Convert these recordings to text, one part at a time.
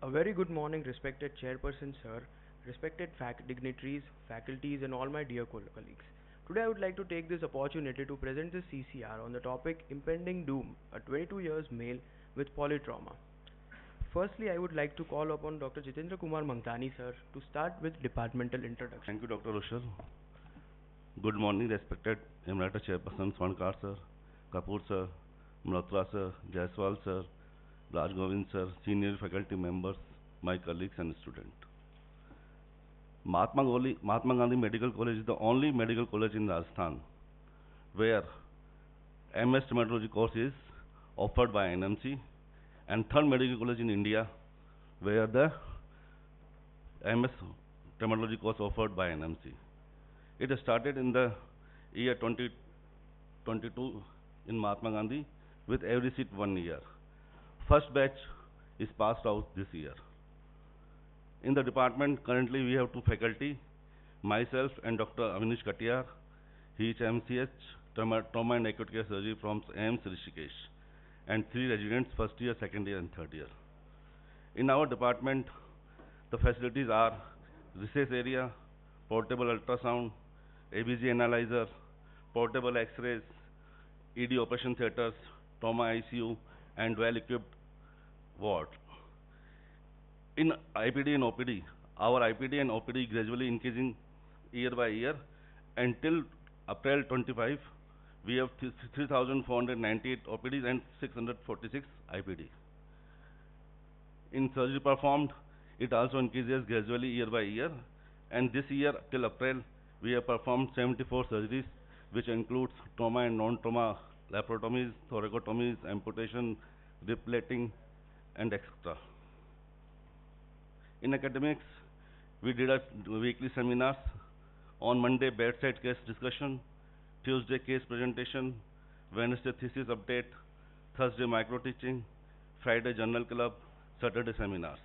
A very good morning, respected chairperson, sir, respected dignitaries, faculties, and all my dear colleagues. Today, I would like to take this opportunity to present the CCR on the topic Impending Doom, a 22 years male with polytrauma. Firstly, I would like to call upon Dr. Jitendra Kumar Mangtani, sir, to start with departmental introduction. Thank you, Dr. Rushal. Good morning, respected Emeritus Chairperson Swankar sir, Kapoor sir, Malhotra sir, Jaiswal sir, Raj Govind sir, senior faculty members, my colleagues and students. Mahatma Gandhi Medical College is the only medical college in Rajasthan where MS Traumatology course is offered by NMC, and third medical college in India where the MS Traumatology course offered by NMC. It started in the year 2022 in Mahatma Gandhi with every seat 1 year. First batch is passed out this year. In the department, currently we have two faculty, myself and Dr. Avinish Katiyar. He is MCH, Trauma and Acute Care Surgery from AIMS Rishikesh, and three residents, first year, second year, and third year. In our department, the facilities are research area, portable ultrasound, ABG analyzer, portable X-rays, ED operation theaters, trauma ICU, and well-equipped ward. In IPD and OPD, our IPD and OPD gradually increasing year by year. Until April 25, we have 3,498 OPDs and 646 IPD. In surgery performed, it also increases gradually year by year. And this year, till April, we have performed 74 surgeries, which includes trauma and non-trauma laparotomies, thoracotomies, amputation, replating, and etc. In academics, we did a weekly seminars. On Monday, bedside case discussion, Tuesday, case presentation, Wednesday, thesis update, Thursday, micro teaching, Friday, journal club, Saturday, seminars.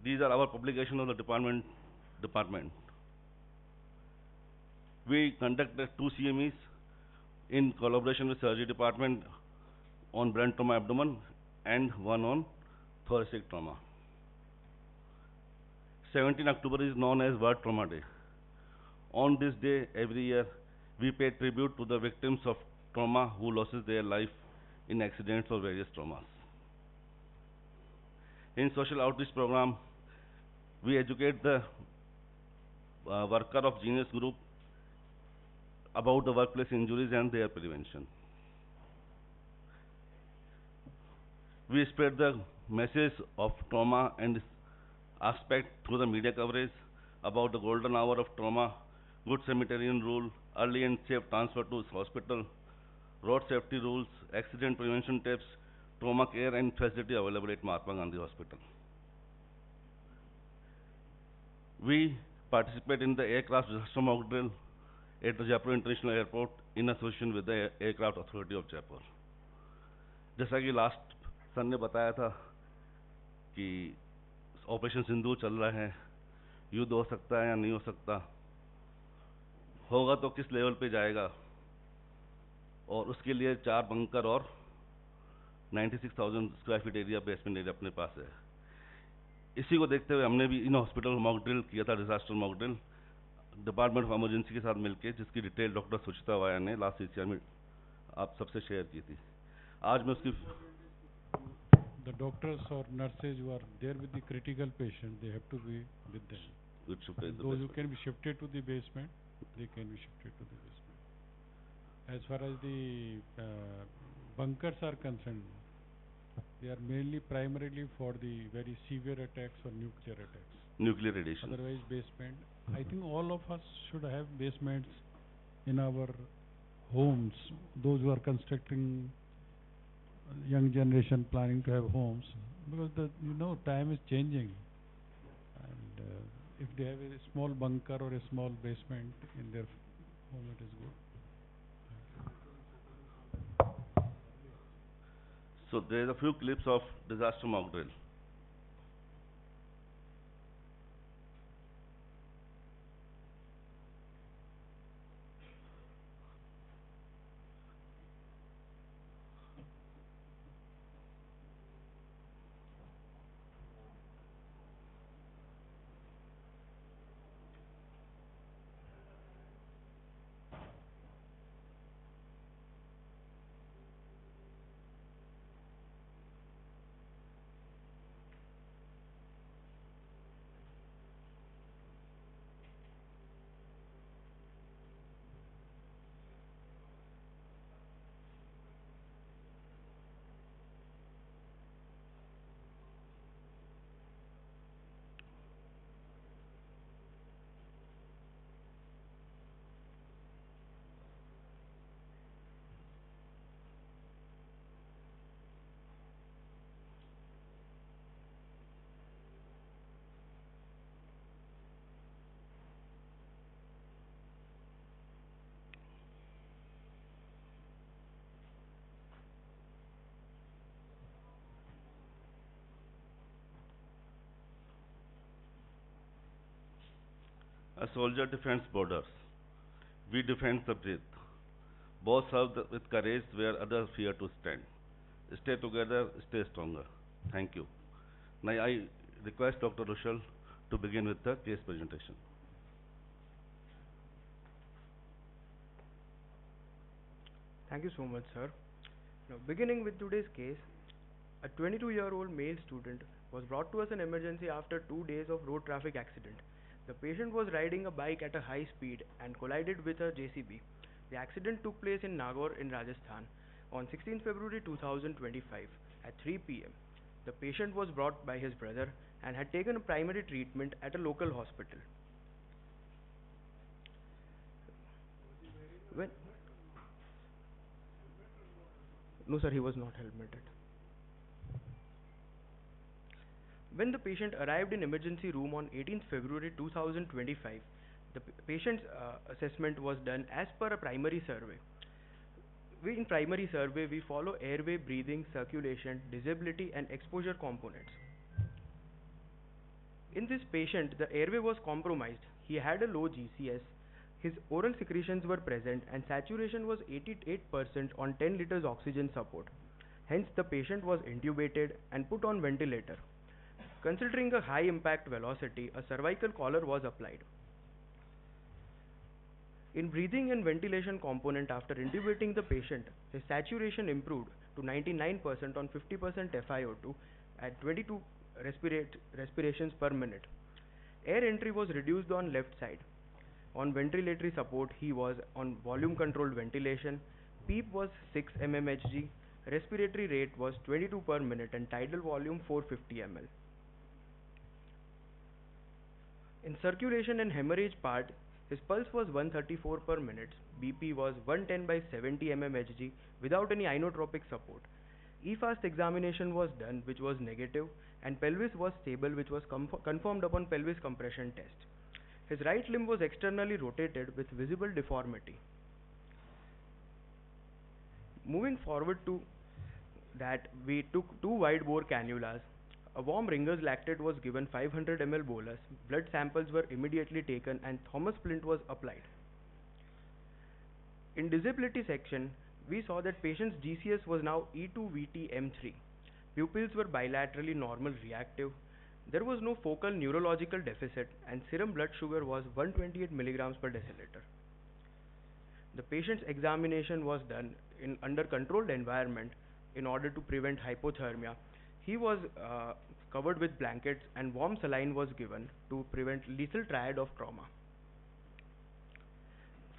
These are our publications of the department. We conducted 2 CMEs in collaboration with surgery department on brain trauma abdomen and one on thoracic trauma. 17 October is known as World Trauma Day. On this day, every year, we pay tribute to the victims of trauma who loses their life in accidents or various traumas. In social outreach program, we educate the worker of Genius Group about the workplace injuries and their prevention. We spread the message of trauma and aspect through the media coverage about the golden hour of trauma, good Samaritan rule, early and safe transfer to hospital, road safety rules, accident prevention tips, trauma care and facility available at Mahatma Gandhi Hospital. We participate in the aircraft disaster mock drill at the Jaipur International Airport in association with the Aircraft Authority of Jaipur. जैसा कि last sir ने बताया था कि operation सिंदूर चल रहा है, युद्ध हो सकता है या नहीं हो सकता, होगा तो किस लेवल पे जाएगा, और उसके लिए 4 बंकर और 96,000 square feet area basement area अपने पास है. इसी को देखते हुए हमने भी इन हॉस्पिटल मॉक ड्रिल किया था, disaster mock drill department of emergency के साथ मिलकर, जिसकी डिटेल डॉक्टर सुचिता वाया ने लास्ट CCR में आप सबसे शेयर की थी. आज मैं उसकी the doctors or nurses who are there with the critical patient, they have to be with them. Those who can be shifted to the basement, they can be shifted to the basement. As far as the bunkers are concerned, they are mainly primarily for the very severe attacks or nuclear attacks. Nuclear radiation. Otherwise, basement. I think all of us should have basements in our homes. Those who are constructing, young generation planning to have homes, because time is changing, and if they have a small bunker or a small basement in their home, it is good. So there is a few clips of disaster mock drill. A soldier defends borders. We defend the breath. Both serve with courage where others fear to stand. Stay together, stay stronger. Thank you. Now I request Dr. Rushal to begin with the case presentation. Thank you so much, sir. Now, beginning with today's case, a 22-year-old male student was brought to us in emergency after 2 days of road traffic accident. The patient was riding a bike at a high speed and collided with a JCB. The accident took place in Nagaur in Rajasthan on 16 February 2025 at 3 p.m. The patient was brought by his brother and had taken a primary treatment at a local hospital. When No, sir, he was not helmeted. When the patient arrived in emergency room on 18th February 2025, the patient's assessment was done as per a primary survey. In primary survey, we follow airway, breathing, circulation, disability and exposure components. In this patient, the airway was compromised. He had a low GCS. His oral secretions were present and saturation was 88% on 10 liters oxygen support. Hence, the patient was intubated and put on ventilator. Considering a high impact velocity, a cervical collar was applied. In breathing and ventilation component, after intubating the patient, his saturation improved to 99% on 50% FiO2 at 22 respirations per minute. Air entry was reduced on left side. On ventilatory support, he was on volume controlled ventilation. PEEP was 6 mmHg. Respiratory rate was 22 per minute and tidal volume 450 ml. In circulation and hemorrhage part, his pulse was 134 per minute. BP was 110 by 70 mmHg without any inotropic support. EFAST examination was done, which was negative, and pelvis was stable, which was confirmed upon pelvis compression test. His right limb was externally rotated with visible deformity. Moving forward to that, we took 2 wide bore cannulas. A warm Ringer's lactate was given 500 ml bolus. Blood samples were immediately taken and Thomas splint was applied. In disability section, we saw that patient's GCS was now E2VT-M3. Pupils were bilaterally normal reactive. There was no focal neurological deficit and serum blood sugar was 128 milligrams per deciliter. The patient's examination was done under controlled environment in order to prevent hypothermia. He was covered with blankets and warm saline was given to prevent lethal triad of trauma.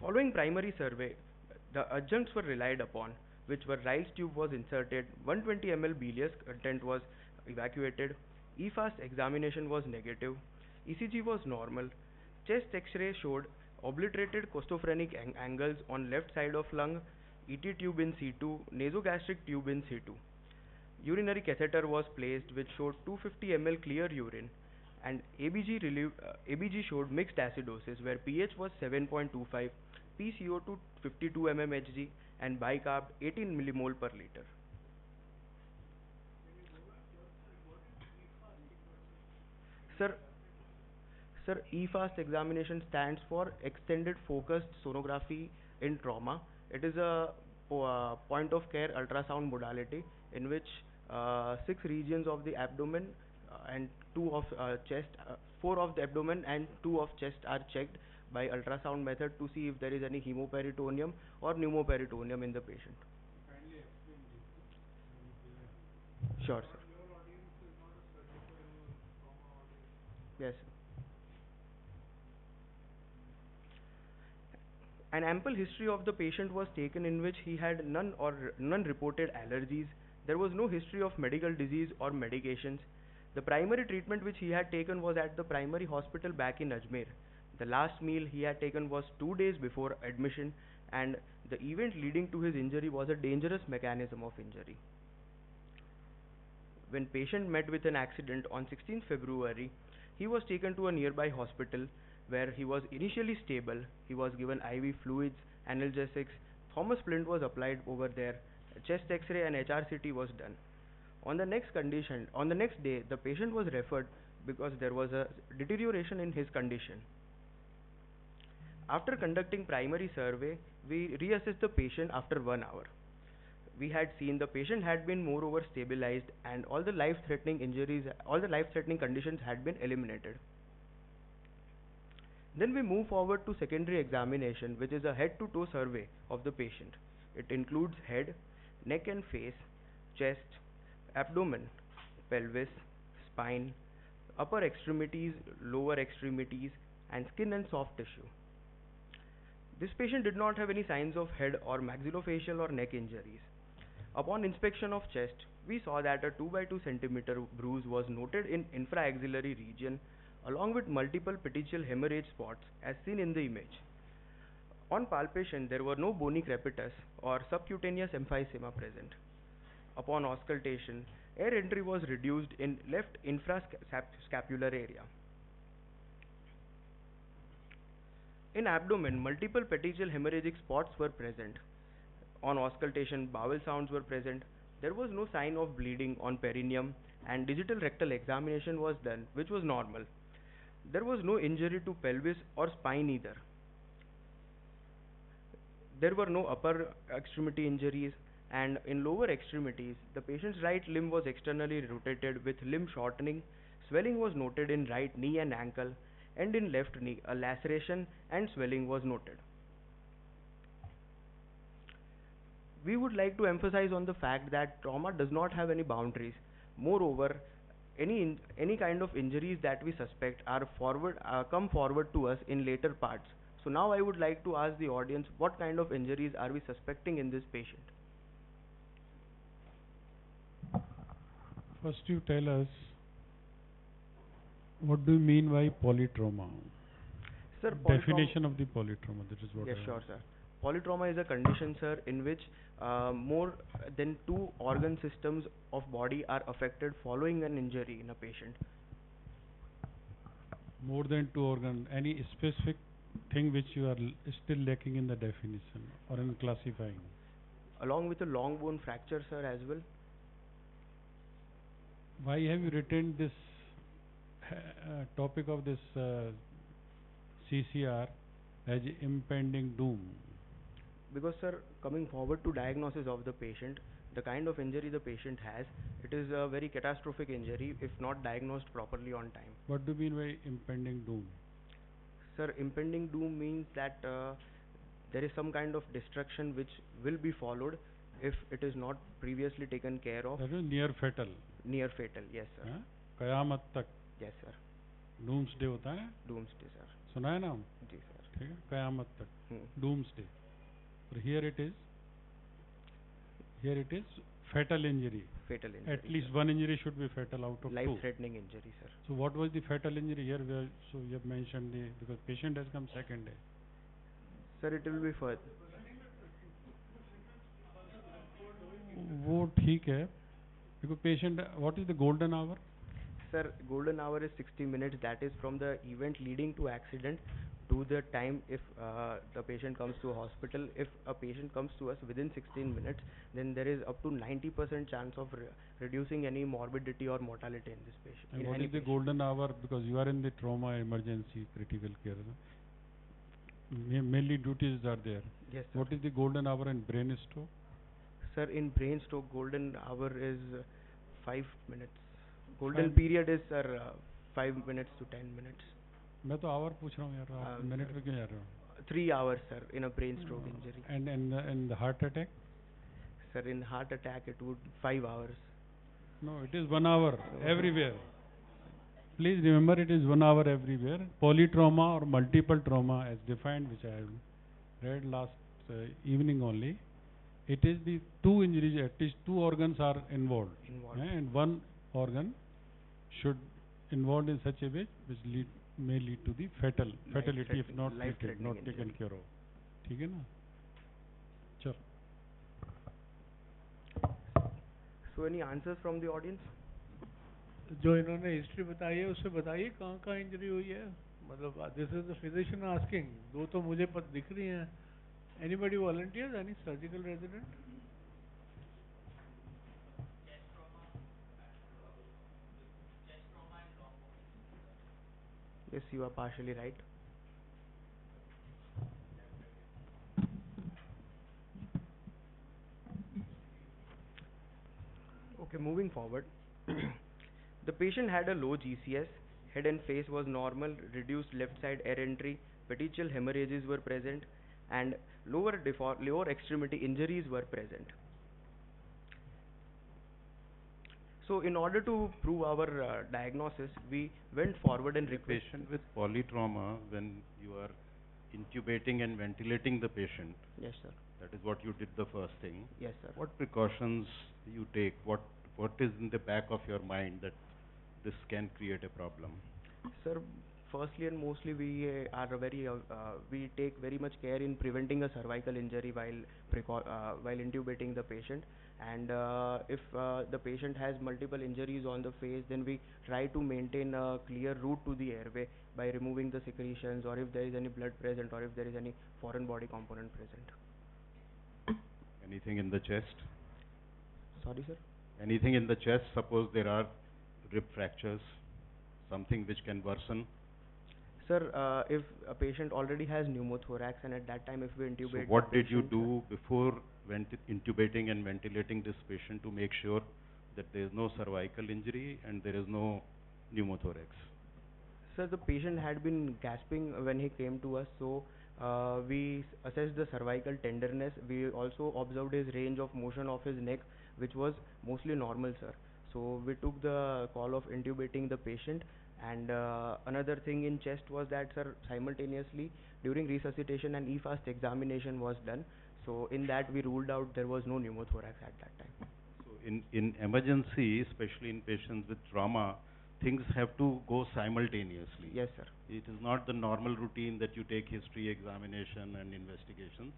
Following primary survey, the adjuncts were relied upon, which were Riles tube was inserted, 120 ml bilious content was evacuated, EFAST examination was negative, ECG was normal, chest X-ray showed obliterated costophrenic angles on left side of lung, ET tube in C2, nasogastric tube in C2. Urinary catheter was placed which showed 250 ml clear urine, and ABG showed mixed acidosis where pH was 7.25, PCO2 52 mmHg and bicarb 18 millimole per liter. Sir, EFAST examination stands for Extended Focused Sonography in Trauma. It is a point of care ultrasound modality in which 6 regions of the abdomen and 2 of chest, 4 of the abdomen and 2 of chest are checked by ultrasound method to see if there is any hemoperitoneum or pneumoperitoneum in the patient. Kindly explain this. Sure, sir. Yes. An ample history of the patient was taken in which he had none reported allergies. There was no history of medical disease or medications. The primary treatment which he had taken was at the primary hospital back in Ajmer. The last meal he had taken was 2 days before admission, and the event leading to his injury was a dangerous mechanism of injury. When patient met with an accident on 16th February, he was taken to a nearby hospital where he was initially stable. He was given IV fluids, analgesics, Thomas splint was applied over there, chest X-ray and HRCT was done. On the next day, the patient was referred because there was a deterioration in his condition. After conducting primary survey, we reassessed the patient after 1 hour. We had seen the patient had been moreover stabilized and all the life-threatening conditions had been eliminated. Then we move forward to secondary examination, which is a head-to-toe survey of the patient. It includes head, neck and face, chest, abdomen, pelvis, spine, upper extremities, lower extremities, and skin and soft tissue. This patient did not have any signs of head or maxillofacial or neck injuries. Upon inspection of chest, we saw that a 2 by 2 centimeter bruise was noted in infraaxillary region along with multiple petechial hemorrhage spots as seen in the image. On palpation, there were no bony crepitus or subcutaneous emphysema present. Upon auscultation, air entry was reduced in left infrascapular area. In abdomen, multiple petechial hemorrhagic spots were present. On auscultation, bowel sounds were present. There was no sign of bleeding on perineum and digital rectal examination was done, which was normal. There was no injury to pelvis or spine either. There were no upper extremity injuries, and in lower extremities, the patient's right limb was externally rotated with limb shortening. Swelling was noted in right knee and ankle, and in left knee, a laceration and swelling was noted. We would like to emphasize on the fact that trauma does not have any boundaries. Moreover, any kind of injuries that we suspect come forward to us in later parts. So now I would like to ask the audience, what kind of injuries are we suspecting in this patient? First you tell us, what do you mean by polytrauma? Sir, definition of the polytrauma, that is what yes, sure, sir. Polytrauma is a condition, sir, in which more than 2 organ systems of body are affected following an injury in a patient. More than 2 organ, any specific thing which you are still lacking in the definition or in classifying? Along with a long bone fracture, sir, as well. Why have you written this topic of this CCR as impending doom? Because, sir, coming forward to diagnosis of the patient, the kind of injury the patient has, it is a very catastrophic injury if not diagnosed properly on time. What do you mean by impending doom? Sir, impending doom means that there is some kind of destruction which will be followed if it is not previously taken care of. That is near fatal. Near fatal, yes, sir. Kayamat tak. Yes, sir. Doomsday होता है? Doomsday, sir. सुना है नाम? जी, sir. ठीक है, कयामत तक. Doomsday. But here it is fatal injury. Fatal injury. At least one injury should be fatal out of 2. Life-threatening injury, sir. So what was the fatal injury here? So you have mentioned because patient has come second day. Sir, it will be first. वो ठीक है. Because patient, what is the golden hour? Sir, golden hour is 60 minutes. That is from the event leading to accident to the time if the patient comes to a hospital. If a patient comes to us within 16 minutes, then there is up to 90% chance of reducing any morbidity or mortality in this patient. And what is the golden hour? Because you are in the trauma, emergency, critical care. Mainly duties are there. Yes, sir. What is the golden hour in brain stroke? Sir, in brain stroke, golden hour is 5 minutes. Golden period is, sir, 5 minutes to 10 minutes. मैं तो hour पूछ रहा हूँ यार, आप minute में क्यों जा रहे हो? 3 hours, sir, in a brain stroke injury. And in the heart attack? Sir, in heart attack it would 5 hours. No, it is 1 hour everywhere. Please remember, it is 1 hour everywhere. Polytrauma or multiple trauma as defined, which I have read last evening only. It is the 2 injuries, at least 2 organs are involved. And 1 organ should involved in such a way which may lead to the fatality if not taken care of. ठीक है ना? चल. So any answers from the audience? जो इन्होंने history बताई है उससे बताइए कहाँ इंजरी हुई है. मतलब this is the physician asking. 2 तो मुझे दिख रही हैं. Anybody volunteers? Any surgical resident? Yes, you are partially right. moving forward, the patient had a low GCS, head and face was normal, reduced left side air entry, petechial hemorrhages were present, and lower extremity injuries were present. So in order to prove our diagnosis, we went forward and requested. Patient with polytrauma, when you are intubating and ventilating the patient. Yes, sir. That is what you did the first thing. Yes, sir. What precautions you take? What is in the back of your mind that this can create a problem? Sir, firstly and mostly we we take very much care in preventing a cervical injury while intubating the patient. And if the patient has multiple injuries on the face, then we try to maintain a clear route to the airway by removing the secretions, or if there is any blood present, or if there is any foreign body component present. Anything in the chest? Sorry, sir? Anything in the chest? Suppose there are rib fractures, something which can worsen. Sir, if a patient already has pneumothorax, and at that time if we intubate. So what did you do before intubating and ventilating this patient to make sure that there is no cervical injury and there is no pneumothorax? Sir, the patient had been gasping when he came to us, so we assessed the cervical tenderness. We also observed his range of motion of his neck, which was mostly normal, sir. So we took the call of intubating the patient. And another thing in chest was that, sir, simultaneously during resuscitation an e-fast examination was done. So in that we ruled out there was no pneumothorax at that time. So in emergency, especially in patients with trauma, things have to go simultaneously. Yes, sir. It is not the normal routine that you take history examination and investigation.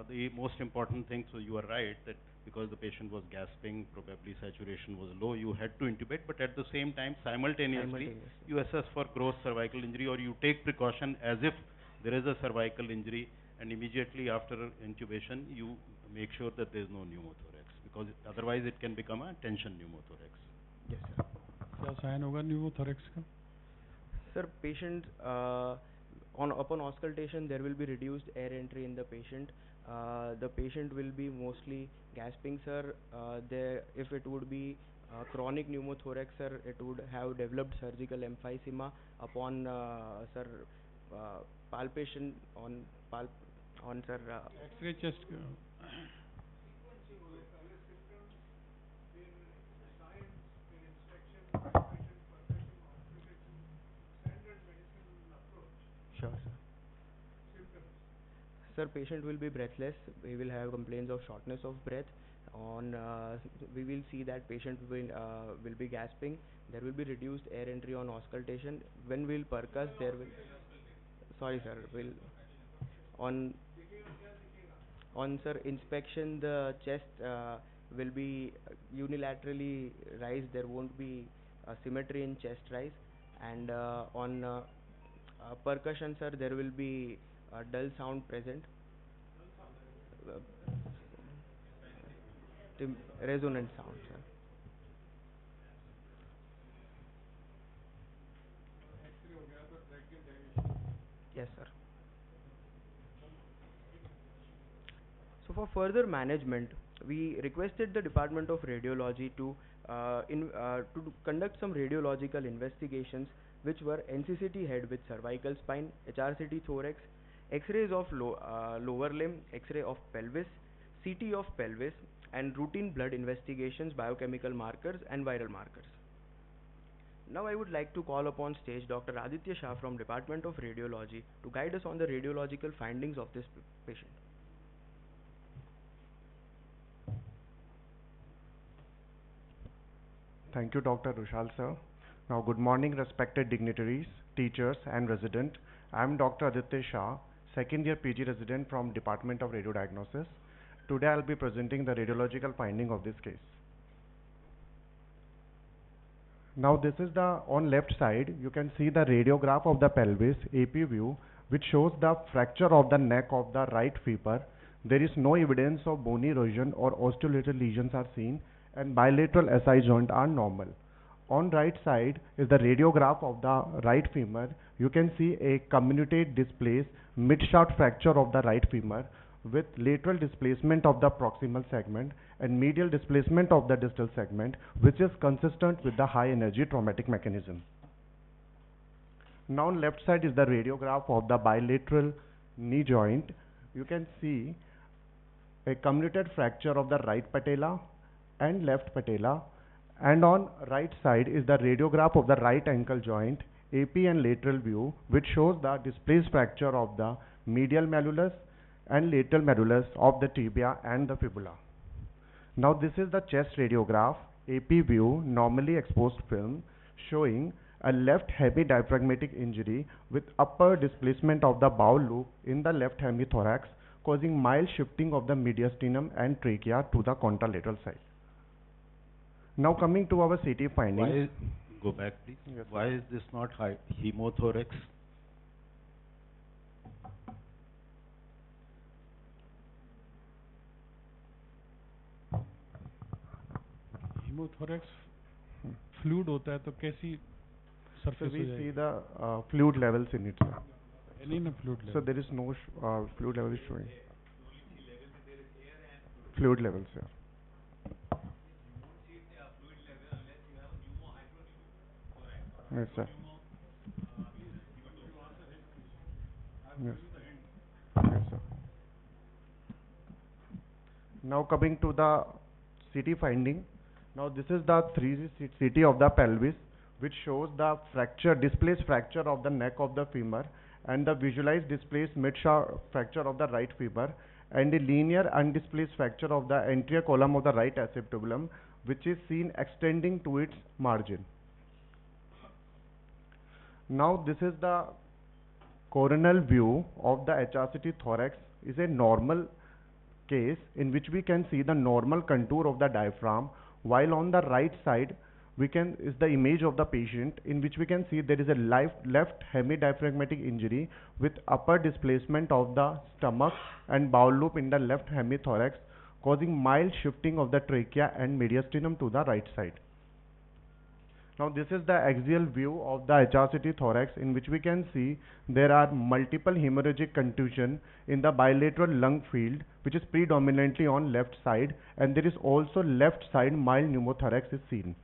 The most important thing, so you are right, that because the patient was gasping, probably saturation was low, you had to intubate, but at the same time, simultaneously, you assess for gross cervical injury, or you take precaution as if there is a cervical injury, and immediately after intubation, you make sure that there is no pneumothorax, because otherwise it can become a tension pneumothorax. Yes, sir. क्या sign होगा pneumothorax का? Sir, patient upon auscultation there will be reduced air entry in the patient. The patient will be mostly gasping, sir. If it would be chronic pneumothorax, sir, it would have developed surgical emphysema upon palpation on sir. X-ray chest. Sure, sir. Sir, patient will be breathless. We will have complaints of shortness of breath. We will see that patient will be gasping. There will be reduced air entry on auscultation. When we'll percuss, there will. Sorry, sir. On sir inspection, the chest will be unilaterally raised. There won't be symmetry in chest rise. And on percussion, sir, there will be dull sound present. Resonant sound, sir. Yes, sir. So for further management, we requested the Department of Radiology to conduct some radiological investigations, which were NCCT head with cervical spine, HRCT thorax, X-rays of lower limb, X-ray of pelvis, CT of pelvis, and routine blood investigations, biochemical markers, and viral markers. Now I would like to call upon stage Dr. Aditya Shah from Department of Radiology to guide us on the radiological findings of this patient. Thank you, Dr. Rushal, sir. Now, good morning, respected dignitaries, teachers, and resident. I am Dr. Aditya Shah, second year PG resident from Department of Radiodiagnosis. Today, I will be presenting the radiological finding of this case. Now, this is on left side, you can see the radiograph of the pelvis, AP view, which shows the fracture of the neck of the right femur. There is no evidence of bony erosion or osteolateral lesions are seen, and bilateral SI joint are normal. On right side is the radiograph of the right femur. You can see a comminuted displaced mid-shaft fracture of the right femur. with lateral displacement of the proximal segment and medial displacement of the distal segment, which is consistent with the high energy traumatic mechanism. Now on left side is the radiograph of the bilateral knee joint. You can see a comminuted fracture of the right patella and left patella, and on right side is the radiograph of the right ankle joint, AP and lateral view, which shows the displaced fracture of the medial malleolus and lateral malleolus of the tibia and the fibula. Now this is the chest radiograph, AP view, normally exposed film, showing a left hemidiaphragmatic injury with upper displacement of the bowel loop in the left hemithorax, causing mild shifting of the mediastinum and trachea to the contralateral side. Now coming to our CT findings. Go back please. Yes, Why is this not hemothorax? Hemothorax fluid होता है तो कैसी So surface we हो see जाएगी? the fluid levels in it, sir. Any na fluid So level. there is no fluid level is showing. Fluid levels, yeah. Yes, sir. Yes. Yes, sir. Now coming to the CT finding. Now this is the 3D CT of the pelvis, which shows the fracture, displaced fracture of the neck of the femur, and the visualized displaced mid-shaft fracture of the right femur, and the linear undisplaced fracture of the anterior column of the right acceptabulum, which is seen extending to its margin. Now this is the coronal view of the HRCT thorax. Is a normal case in which we can see the normal contour of the diaphragm, while on the right side is the image of the patient in which we can see there is a left hemidiaphragmatic injury with upper displacement of the stomach and bowel loop in the left hemithorax, causing mild shifting of the trachea and mediastinum to the right side. Now this is the axial view of the HRCT thorax, in which we can see there are multiple hemorrhagic contusion in the bilateral lung field, which is predominantly on left side, and there is also left side mild pneumothorax is seen.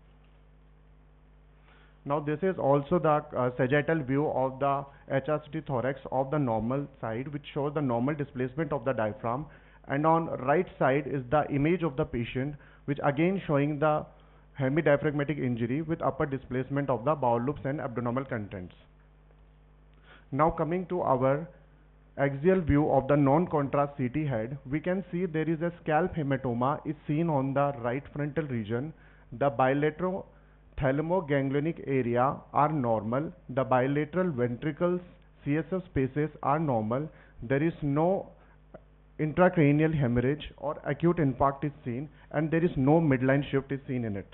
Now this is also the sagittal view of the HRCT thorax of the normal side, which shows the normal displacement of the diaphragm, and on right side is the image of the patient, which again showing the hemidiaphragmatic injury with upper displacement of the bowel loops and abdominal contents. Now coming to our axial view of the non-contrast CT head, we can see there is a scalp hematoma is seen on the right frontal region. The bilateral thalamoganglionic area are normal. The bilateral ventricles CSF spaces are normal. There is no intracranial hemorrhage or acute infarct is seen, and there is no midline shift is seen in it.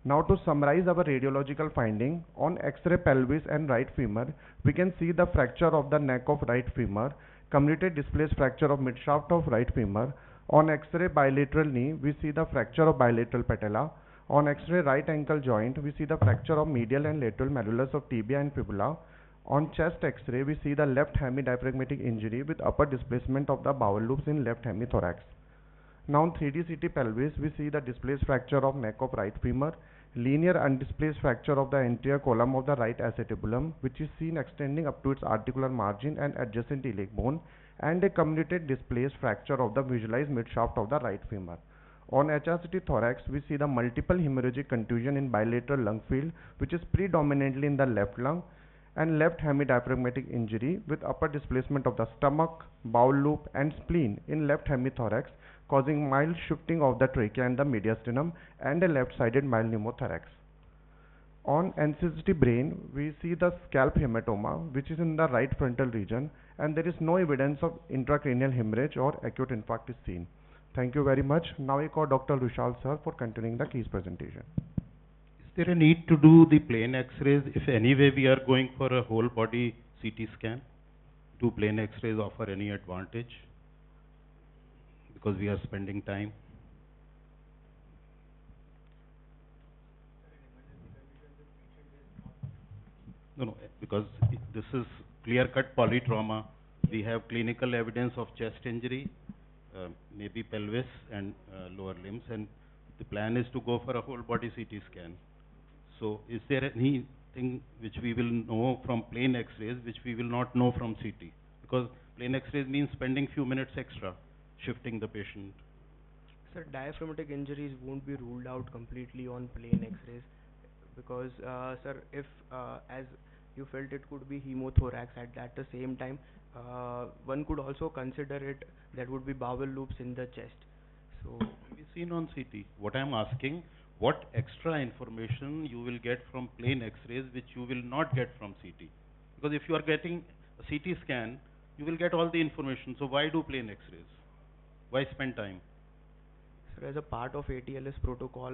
Now to summarize our radiological finding, on X-ray pelvis and right femur, we can see the fracture of the neck of right femur, comminuted displaced fracture of midshaft of right femur. On X-ray bilateral knee, we see the fracture of bilateral patella. On X-ray right ankle joint, we see the fracture of medial and lateral malleolus of tibia and fibula. On chest X-ray, we see the left hemidiaphragmatic injury with upper displacement of the bowel loops in left hemithorax. Now on 3D CT pelvis, we see the displaced fracture of neck of right femur, linear undisplaced fracture of the anterior column of the right acetabulum, which is seen extending up to its articular margin and adjacent iliac bone, and a comminuted displaced fracture of the visualized midshaft of the right femur. On HRCT thorax, we see the multiple hemorrhagic contusion in bilateral lung field, which is predominantly in the left lung, and left hemidiaphragmatic injury with upper displacement of the stomach, bowel loop and spleen in left hemithorax, causing mild shifting of the trachea and the mediastinum, and a left-sided mild pneumothorax. On NCCT brain, we see the scalp hematoma, which is in the right frontal region, and there is no evidence of intracranial hemorrhage or acute infarct is seen. Thank you very much. Now I call Dr. Rushal sir for continuing the case presentation. Is there a need to do the plain X-rays if anyway we are going for a whole body CT scan? Do plain X-rays offer any advantage? Because we are spending time. No, because this is clear-cut polytrauma. we have clinical evidence of chest injury, maybe pelvis and lower limbs, and the plan is to go for a whole body CT scan. So is there anything which we will know from plain X-rays which we will not know from CT? Because plain X-rays means spending few minutes extra shifting the patient. Sir, diaphragmatic injuries won't be ruled out completely on plain X-rays because, sir, if as you felt it could be hemothorax at the same time, one could also consider it that would be bowel loops in the chest. So Be seen on CT. What I am asking, what extra information you will get from plain X-rays which you will not get from CT? Because if you are getting a CT scan, you will get all the information. So why do plain X-rays? Why spend time? sir, as a part of ATLS protocol,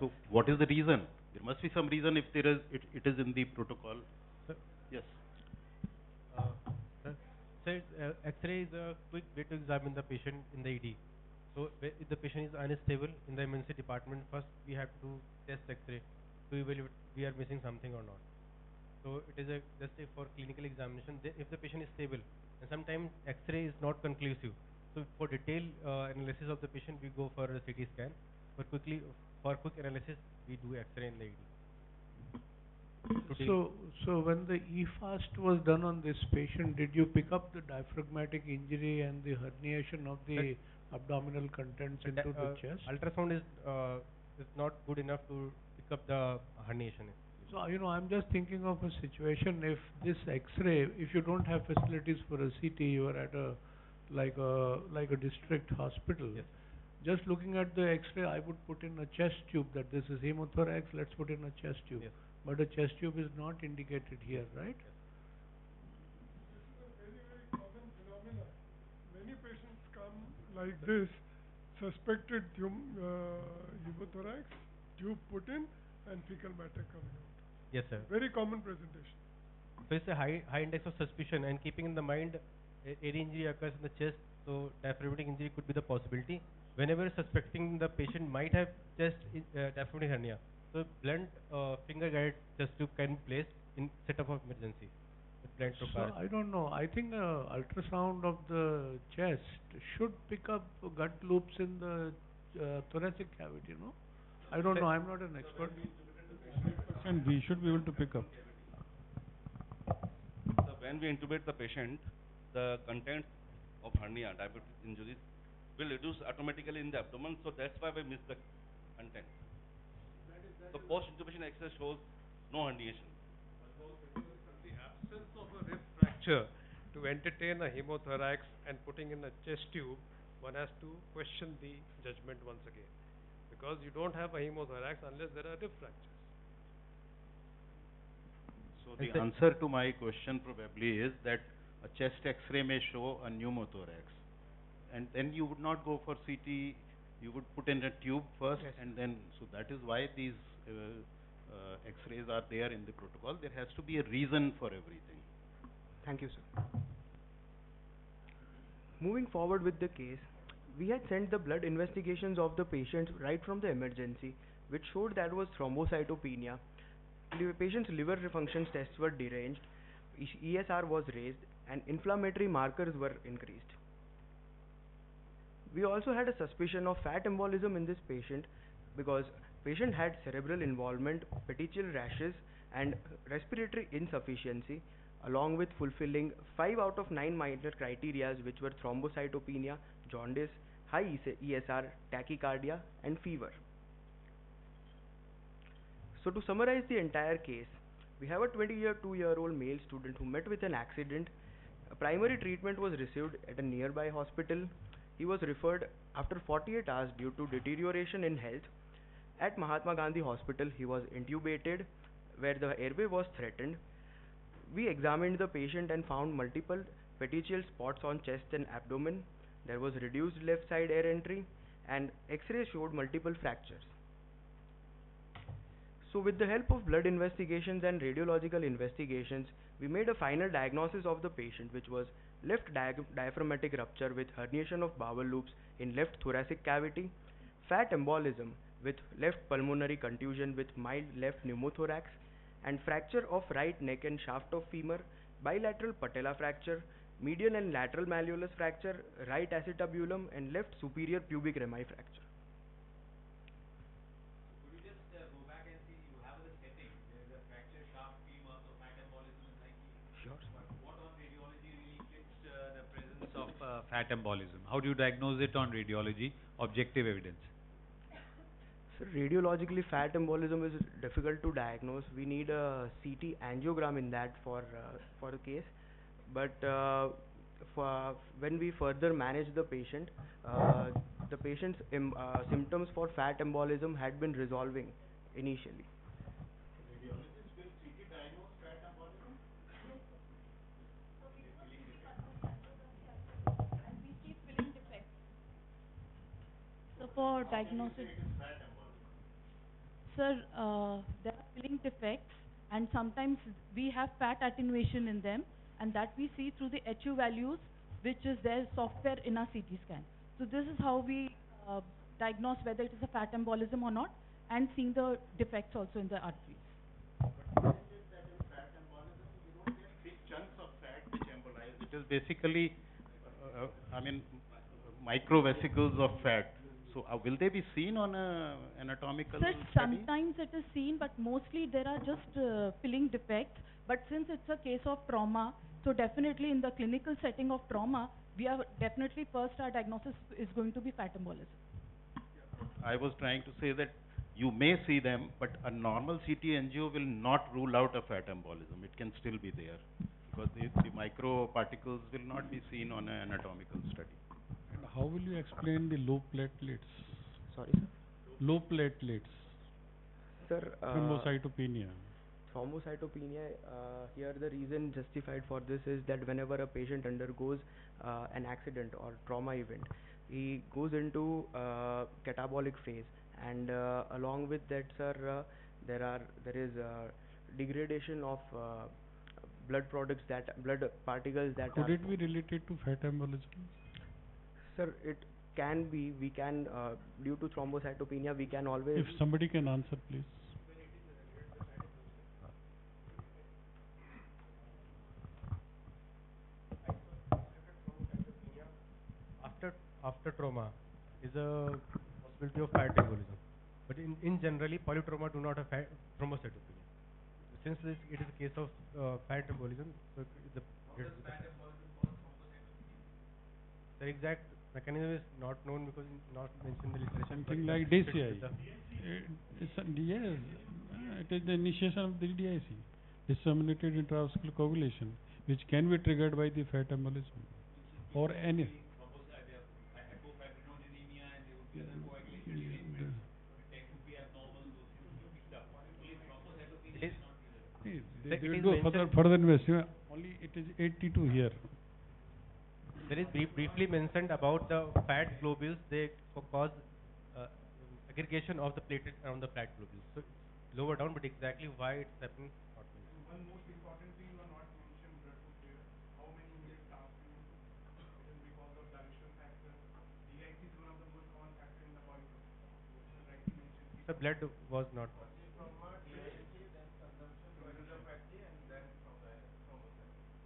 So what is the reason? There must be some reason if there is it is in the protocol. Sir, Yes. sir, X-ray is a quick way to examine the patient in the ED. So if the patient is unstable in the emergency department, first we have to do test X-ray to evaluate if we are missing something or not. So it is just for clinical examination. If the patient is stable, and sometimes X-ray is not conclusive. So for detailed analysis of the patient, we go for a CT scan. For quick analysis, we do X-ray in the ED. So when the EFAST was done on this patient, did you pick up the diaphragmatic injury and the herniation of the abdominal contents into the chest? Ultrasound is not good enough to pick up the herniation. So I'm just thinking of a situation if this X-ray, if you don't have facilities for a CT, you are at a like a district hospital. Yes. Just looking at the X-ray, I would put in a chest tube that this is hemothorax. Let's put in a chest tube. Yes. But a chest tube is not indicated here, right? This is a very, very common phenomenon. Many patients come like this, suspected pneumothorax, tube put in, and fecal matter coming out. Yes, sir. Very common presentation. So it's a high index of suspicion, and keeping in the mind any injury occurs in the chest, so diaphragmatic injury could be the possibility. Whenever suspecting the patient might have chest diaphragmatic hernia, so blunt finger guided chest tube can be placed in setup of emergency. So I don't know. I think ultrasound of the chest should pick up gut loops in the thoracic cavity, no? I don't know. I'm not an expert. And we should be able to pick up. So when we intubate the patient, the contents of hernia, diabetic injuries, will reduce automatically in the abdomen. So that's why we miss the content. The post-intubation X-ray shows no herniation. The absence of a rib fracture, to entertain a hemothorax and putting in a chest tube, one has to question the judgment once again, because you don't have a hemothorax unless there are rib fractures. So the answer to my question probably is that a chest X-ray may show a pneumothorax, and then you would not go for CT. You would put in a tube first, Yes. and then so that is why these X-rays are there in the protocol. There has to be a reason for everything. thank you, sir. Moving forward with the case, we had sent the blood investigations of the patient right from the emergency, which showed that was thrombocytopenia. The patient's liver functions tests were deranged, ESR was raised, and inflammatory markers were increased. We also had a suspicion of fat embolism in this patient because patient had cerebral involvement, petechial rashes, and respiratory insufficiency, along with fulfilling 5 out of 9 minor criteria, which were thrombocytopenia, jaundice, high ESR, tachycardia, and fever. So to summarize the entire case, we have a 22-year-old male student who met with an accident. A primary treatment was received at a nearby hospital. He was referred after 48 hours due to deterioration in health. At Mahatma Gandhi Hospital, he was intubated where the airway was threatened. We examined the patient and found multiple petechial spots on chest and abdomen. There was reduced left side air entry, and X-ray showed multiple fractures. So with the help of blood investigations and radiological investigations, we made a final diagnosis of the patient, which was left diaphragmatic rupture with herniation of bowel loops in left thoracic cavity, fat embolism with left pulmonary contusion with mild left pneumothorax, and fracture of right neck and shaft of femur, bilateral patella fracture, median and lateral malleolus fracture, right acetabulum, and left superior pubic rami fracture. Could you just go back and see, you have the setting, there is a fracture shaft femur, so fat embolism is likely. Sure. But what on radiology really fits the presence of fat embolism? How do you diagnose it on radiology, objective evidence? So radiologically, fat embolism is difficult to diagnose. We need a CT angiogram in that for the case. But when we further manage the patient's symptoms for fat embolism had been resolving initially. Radiologists will CT diagnose fat embolism? And we see filling defects. So for diagnosis, sir, there are filling defects, and sometimes we have fat attenuation in them, and that we see through the HU values, which is their software in our CT scan. So this is how we diagnose whether it is a fat embolism or not, and seeing the defects also in the arteries. But is it that in fat embolism you don't get big chunks of fat which embolize? It is basically, microvesicles of fat. So will they be seen on a anatomical Sir, study? sometimes it is seen, but mostly there are just filling defects. But since it's a case of trauma, so definitely in the clinical setting of trauma, we are definitely first our diagnosis is going to be fat embolism. I was trying to say that you may see them, but a normal CT angio will not rule out a fat embolism. It can still be there because the microparticles will not be seen on an anatomical study. And how will you explain the low platelets? Sorry, sir. Low platelets. Sir, Thrombocytopenia. Thrombocytopenia, here the reason justified for this is that whenever a patient undergoes an accident or trauma event, he goes into catabolic phase, and along with that, sir, there is degradation of blood particles that Could are. it be related to fat embolism? Sir, it can be. We can due to thrombocytopenia, we can always. If somebody can answer, please. After trauma is a possibility of fat embolism, but in generally polytrauma do not have thrombocytopenia. Since it is a case of fat embolism, so the exact mechanism is not known because not mentioned in the literature. Something like DCI. Yes, it is the initiation of the DIC, disseminated intravascular coagulation, which can be triggered by the fat embolism or any. They will go further investigation. Only it is 82 here. There is briefly mentioned about the fat globules. They cause aggregation of the platelets around the fat globules. So it's lower down, but exactly why it's happening, not mentioned. One most important thing you are not mentioned, blood to clear. How many units transfused? It is because of dilution factor. DIC is one of the most common factor in the polytrauma. You rightly mentioned. The blood was not.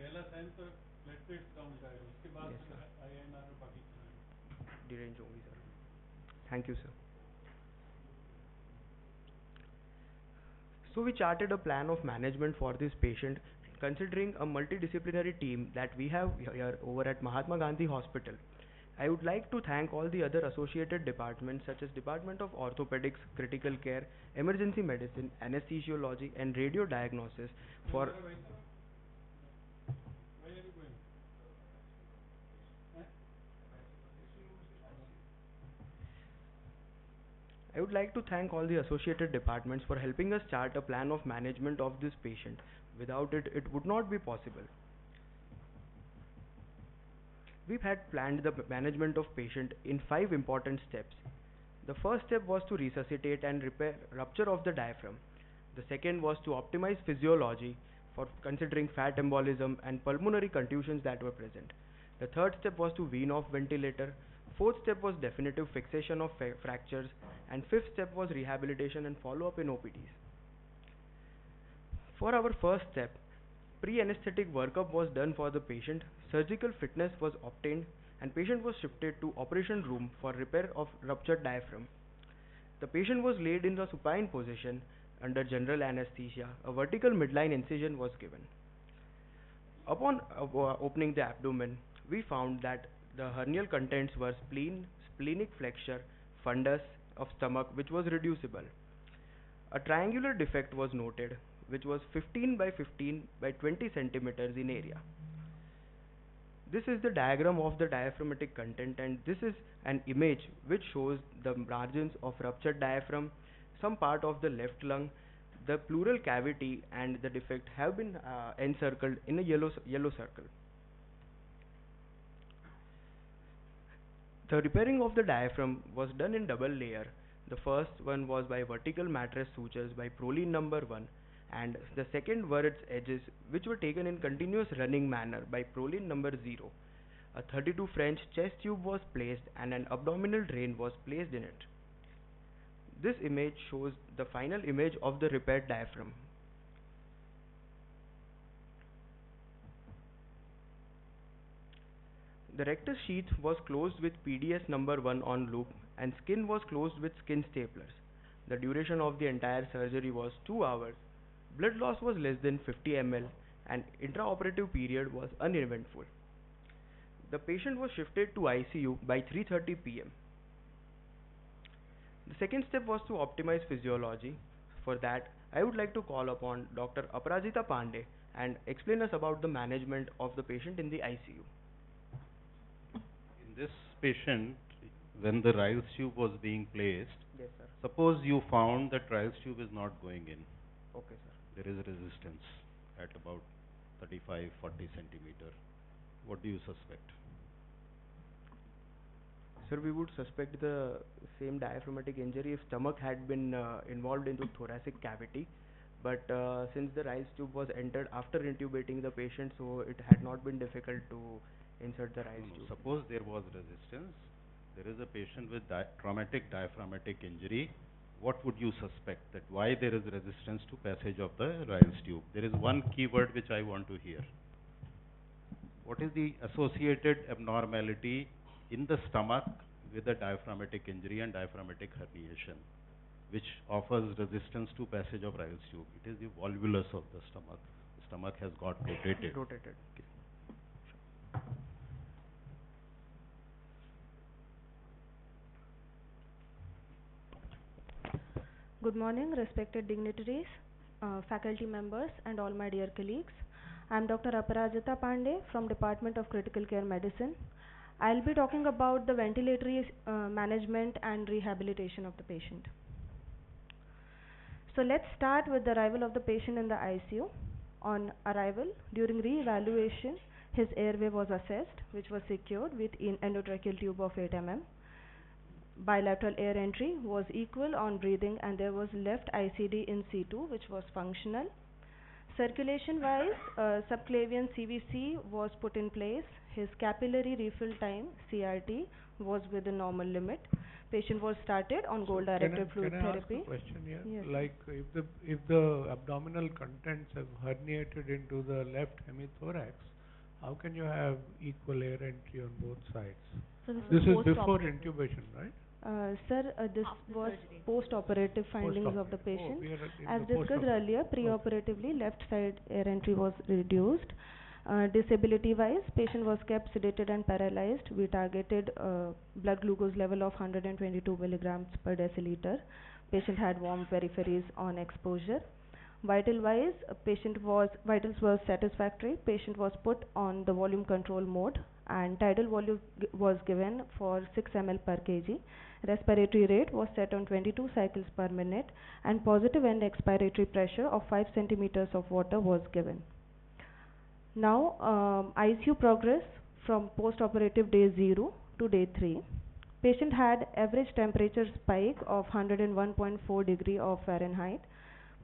पहला sign तो platelets count आएगा उसके बाद INR और बाकी Derange होंगी sir. Thank you, sir. So we charted a plan of management for this patient, considering a multidisciplinary team that we have here over at Mahatma Gandhi Hospital. I would like to thank all the other associated departments such as Department of Orthopedics, Critical Care, Emergency Medicine, Anesthesiology and Radiodiagnosis for. I would like to thank all the associated departments for helping us chart a plan of management of this patient. Without it, it would not be possible. We've had planned the management of patient in 5 important steps. The first step was to resuscitate and repair rupture of the diaphragm. The second was to optimize physiology for considering fat embolism and pulmonary contusions that were present. The third step was to wean off ventilator. Fourth step was definitive fixation of fractures, and fifth step was rehabilitation and follow-up in OPDs. For our first step, Pre-anesthetic workup was done for the patient, surgical fitness was obtained, and patient was shifted to operation room for repair of ruptured diaphragm. The patient was laid in the supine position under general anesthesia. A vertical midline incision was given. Upon opening the abdomen, we found that the hernial contents were spleen, splenic flexure, fundus of stomach which was reducible. A triangular defect was noted which was 15 by 15 by 20 centimeters in area. This is the diagram of the diaphragmatic content, and this is an image which shows the margins of ruptured diaphragm, some part of the left lung, the pleural cavity and the defect have been encircled in a yellow circle. The repairing of the diaphragm was done in double layer. The first one was by vertical mattress sutures by Prolene number 1, and the second were its edges which were taken in continuous running manner by Prolene number 0. A 32 French chest tube was placed and an abdominal drain was placed in it. This image shows the final image of the repaired diaphragm. The rectus sheath was closed with PDS number 1 on loop and skin was closed with skin staplers. The duration of the entire surgery was 2 hours. Blood loss was less than 50 ml and intraoperative period was uneventful. The patient was shifted to ICU by 3:30 p.m. The second step was to optimize physiology. For that, I would like to call upon Dr. Aparajita Pandey and explain us about the management of the patient in the ICU. In this patient, when the Riles tube was being placed, Yes, sir. suppose you found that Riles tube is not going in. Okay, sir. There is a resistance at about 35-40 centimeter. What do you suspect? Sir, we would suspect the same diaphragmatic injury if stomach had been involved into thoracic cavity, but since the Riles tube was entered after intubating the patient, so it had not been difficult to insert the Riles tube. Suppose there was resistance, there is a patient with traumatic diaphragmatic injury, what would you suspect, that why there is resistance to passage of the Riles tube? There is one keyword which I want to hear. What is the associated abnormality in the stomach with the diaphragmatic injury and diaphragmatic herniation, which offers resistance to passage of Riles tube? It is the volvulus of the stomach. The stomach has got rotated. Rotated. Okay. Good morning, respected dignitaries, faculty members, and all my dear colleagues. I am Dr. Aparajita Pandey from Department of Critical Care Medicine. I will be talking about the ventilatory management and rehabilitation of the patient. So let's start with the arrival of the patient in the ICU. On arrival, during re-evaluation, his airway was assessed, which was secured with an endotracheal tube of 8 mm. Bilateral air entry was equal on breathing, and there was left ICD in situ, which was functional. Circulation wise, subclavian CVC was put in place. His capillary refill time, CRT, was within normal limit. Patient was started on gold directed fluid therapy. Can I ask a question here? Yes. Like if the abdominal contents have herniated into the left hemithorax, how can you have equal air entry on both sides? So this is before intubation, right? Sir, this was post-operative findings of the patient. As discussed earlier, pre-operatively left side air entry was reduced. Disability wise, patient was kept sedated and paralyzed. We targeted blood glucose level of 122 milligrams per deciliter. Patient had warm peripheries on exposure. Vital wise, vitals were satisfactory. Patient was put on the volume control mode and tidal volume was given for 6 ml per kg. Respiratory rate was set on 22 cycles per minute and positive end expiratory pressure of 5 centimeters of water was given. Now ICU progress from post-operative day 0 to day 3. Patient had average temperature spike of 101.4 degree of Fahrenheit.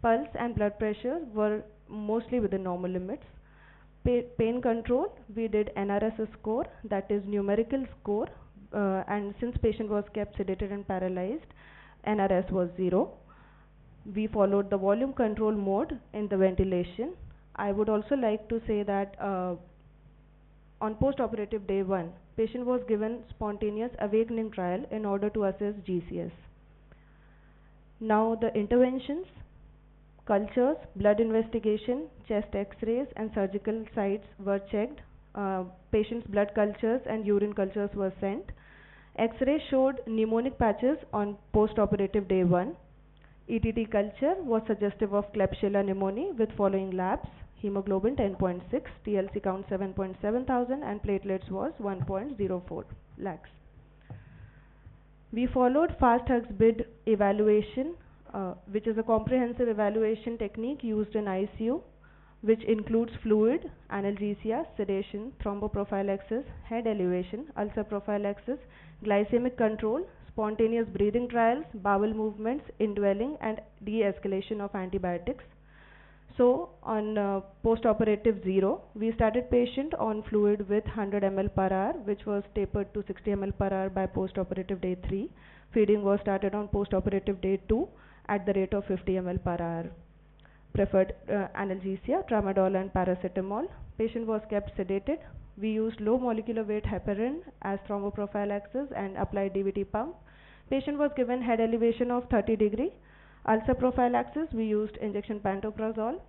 Pulse and blood pressure were mostly within normal limits. Pain control, we did NRS score, that is numerical score, and since patient was kept sedated and paralyzed, NRS was 0. We followed the volume control mode in the ventilation. I would also like to say that on post-operative day 1, patient was given spontaneous awakening trial in order to assess GCS. Now the interventions, cultures, blood investigation, chest x-rays and surgical sites were checked. Patient's blood cultures and urine cultures were sent. X-ray showed pneumonic patches on post-operative day 1. ETT culture was suggestive of Klebsiella pneumoniae with following labs: hemoglobin 10.6, TLC count 7.7 thousand and platelets was 1.04 lakhs. We followed fast hugs bid evaluation, which is a comprehensive evaluation technique used in ICU, which includes fluid, analgesia, sedation, thromboprophylaxis, head elevation, ulcer prophylaxis, glycemic control, spontaneous breathing trials, bowel movements, indwelling and de-escalation of antibiotics. So on post-operative 0, we started patient on fluid with 100 ml per hour, which was tapered to 60 ml per hour by post-operative day 3. Feeding was started on post-operative day 2 at the rate of 50 ml per hour. Preferred analgesia, tramadol and paracetamol. Patient was kept sedated. We used low molecular weight heparin as thromboprophylaxis and applied DVT pump. Patient was given head elevation of 30 degree. Ulcer prophylaxis, we used injection pantoprazole.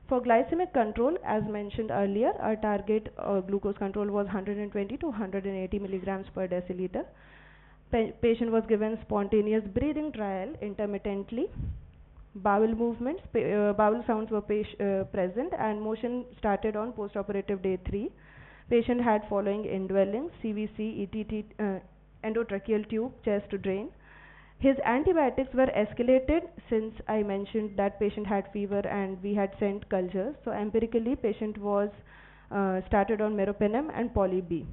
For glycemic control, as mentioned earlier, our target glucose control was 120 to 180 milligrams per deciliter. Patient was given spontaneous breathing trial intermittently. Bowel movements, bowel sounds were present and motion started on post-operative day 3. Patient had following indwelling, CVC, ETT, endotracheal tube, chest drain. His antibiotics were escalated since I mentioned that patient had fever and we had sent cultures. So empirically patient was started on meropenem and poly B.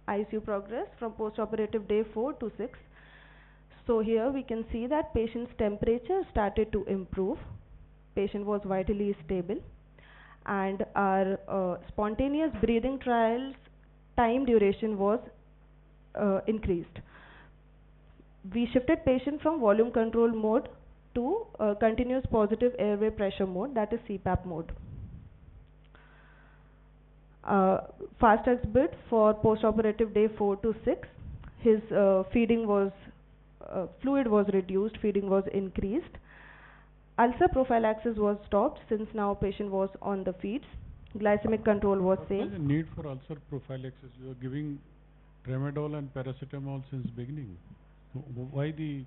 ICU progress from post-operative day 4 to 6. So here we can see that patient's temperature started to improve. Patient was vitally stable and our spontaneous breathing trials time duration was increased. We shifted patient from volume control mode to continuous positive airway pressure mode, that is CPAP mode. Fast hugs bid for post-operative day 4 to 6. His feeding was fluid was reduced, feeding was increased. Ulcer prophylaxis was stopped since now patient was on the feeds. Glycemic control was same. What was the need for ulcer prophylaxis? You are giving tramadol and paracetamol since beginning. Why these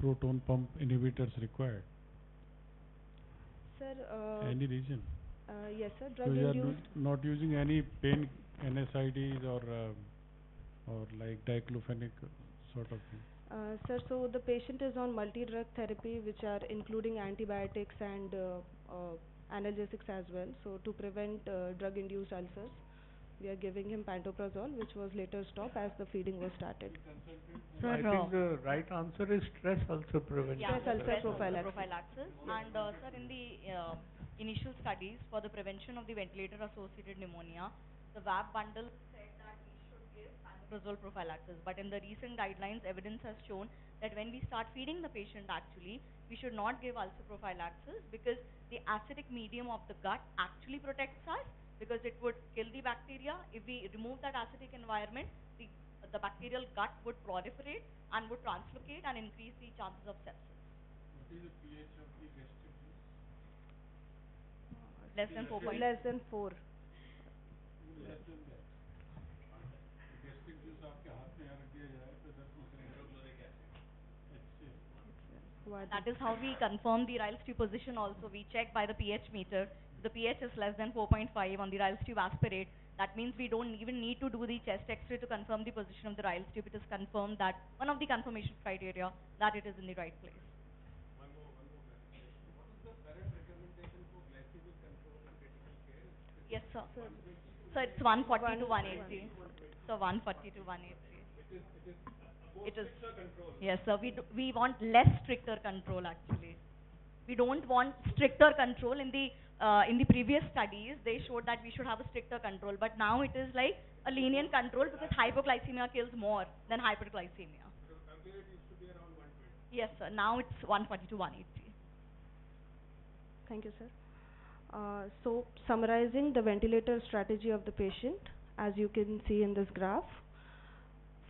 proton pump inhibitors required? Sir, any reason? Yes, sir. So you are not using any pain NSAIDs or like diclofenac sort of thing? Sir, so the patient is on multi-drug therapy, which are including antibiotics and analgesics as well. So to prevent drug-induced ulcers, we are giving him pantoprazole, which was later stopped as the feeding was started. So I think the right answer is stress ulcer prevention. Yeah, stress ulcer prophylaxis. And sir, in the initial studies for the prevention of the ventilator-associated pneumonia, the VAP bundle said that we should give pantoprazole prophylaxis. But in the recent guidelines, evidence has shown that when we start feeding the patient, actually, we should not give ulcer prophylaxis because the acidic medium of the gut actually protects us, because it would kill the bacteria. If we remove that acidic environment, the bacterial gut would proliferate and would translocate and increase the chances of sepsis. What is the pH of the gastric juice? Less than 4. Less than 4. Less than that. Gastric juice आपके हाथ में यहाँ रख दिया जाए तो 10 hydrochloric acid. That is how we confirm the Riles tube position also. We check by the pH meter. The pH is less than 4.5 on the Riles tube aspirate. That means we don't even need to do the chest x-ray to confirm the position of the Riles tube. It is confirmed that one of the confirmation criteria that it is in the right place. One more clarification. What is the current recommendation for glycemic control in critical care? Yes, sir. So it's 140 to 180. So 140 to 180. It is control. Yes, sir. We want less stricter control actually. We don't want stricter control. In the previous studies, they showed that we should have a stricter control, but now it is like a lenient control because hypoglycemia kills more than hyperglycemia. Because earlier it used to be around 120. Yes, sir. Now it's 140 to 180. Thank you, sir. So, summarizing the ventilator strategy of the patient, as you can see in this graph,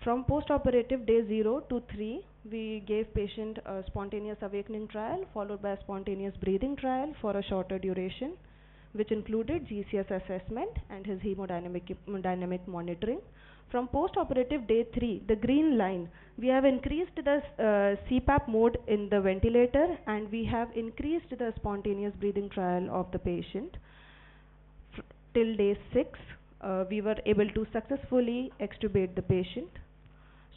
from post-operative day 0 to 3, we gave patient a spontaneous awakening trial followed by a spontaneous breathing trial for a shorter duration, which included GCS assessment and his hemodynamic monitoring. From post-operative day 3, the green line, we have increased the CPAP mode in the ventilator, and we have increased the spontaneous breathing trial of the patient. Till day 6, we were able to successfully extubate the patient.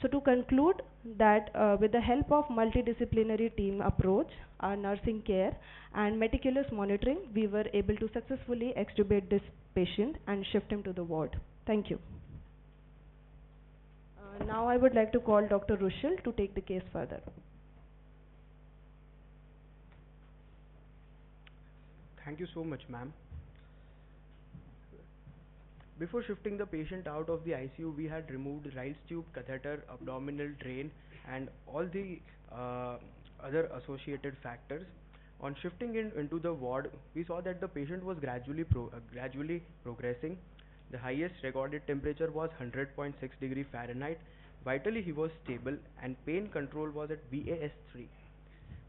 So to conclude that with the help of multidisciplinary team approach, our nursing care and meticulous monitoring, we were able to successfully extubate this patient and shift him to the ward. Thank you. Now I would like to call Dr. Rushal to take the case further. Thank you so much, ma'am. Before shifting the patient out of the ICU, we had removed Riles tube, catheter, abdominal drain, and all the other associated factors. On shifting into the ward, we saw that the patient was gradually progressing. The highest recorded temperature was 100.6 degree Fahrenheit. Vitally, he was stable, and pain control was at BAS3.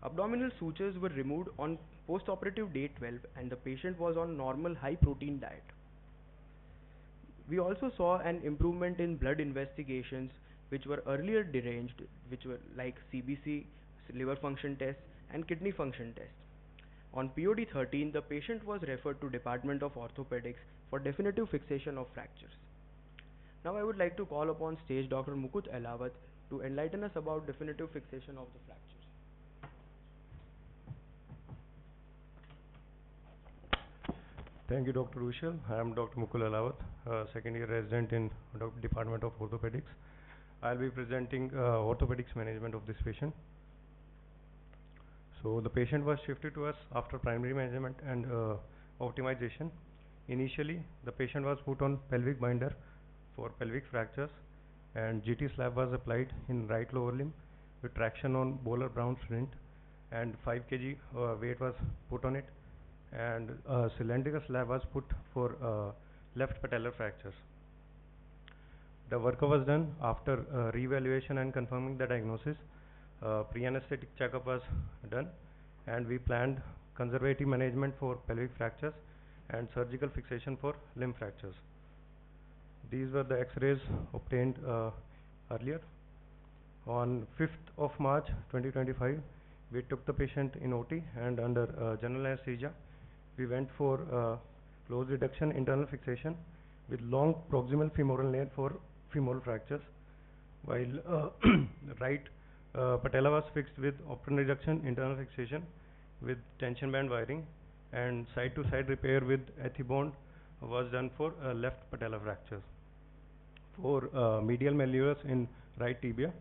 Abdominal sutures were removed on post-operative day 12, and the patient was on normal high-protein diet. We also saw an improvement in blood investigations, which were earlier deranged, which were like CBC, liver function test, and kidney function test. On POD 13, the patient was referred to Department of Orthopedics for definitive fixation of fractures. Now I would like to call upon stage Dr. Makul Ahlawat to enlighten us about definitive fixation of the fractures. Thank you, Dr. Rushal. I am Dr. Makul Ahlawat, second year resident in Department of Orthopedics. I will be presenting orthopedics management of this patient. So the patient was shifted to us after primary management and optimization. Initially, the patient was put on pelvic binder for pelvic fractures, and GT slab was applied in right lower limb with traction on Bowler Brown splint, and 5 kg weight was put on it, and cylindrical slab was put for left patellar fractures. The workup was done after re-evaluation and confirming the diagnosis. Pre-anesthetic checkup was done, and we planned conservative management for pelvic fractures and surgical fixation for limb fractures. These were the X-rays obtained earlier. On 5th of March 2025, we took the patient in OT, and under general anesthesia, we went for close reduction internal fixation with long proximal femoral nail for femoral fractures, while right patella was fixed with open reduction internal fixation with tension band wiring, and side to side repair with ethibond was done for left patella fractures. For medial malleolus in right tibia,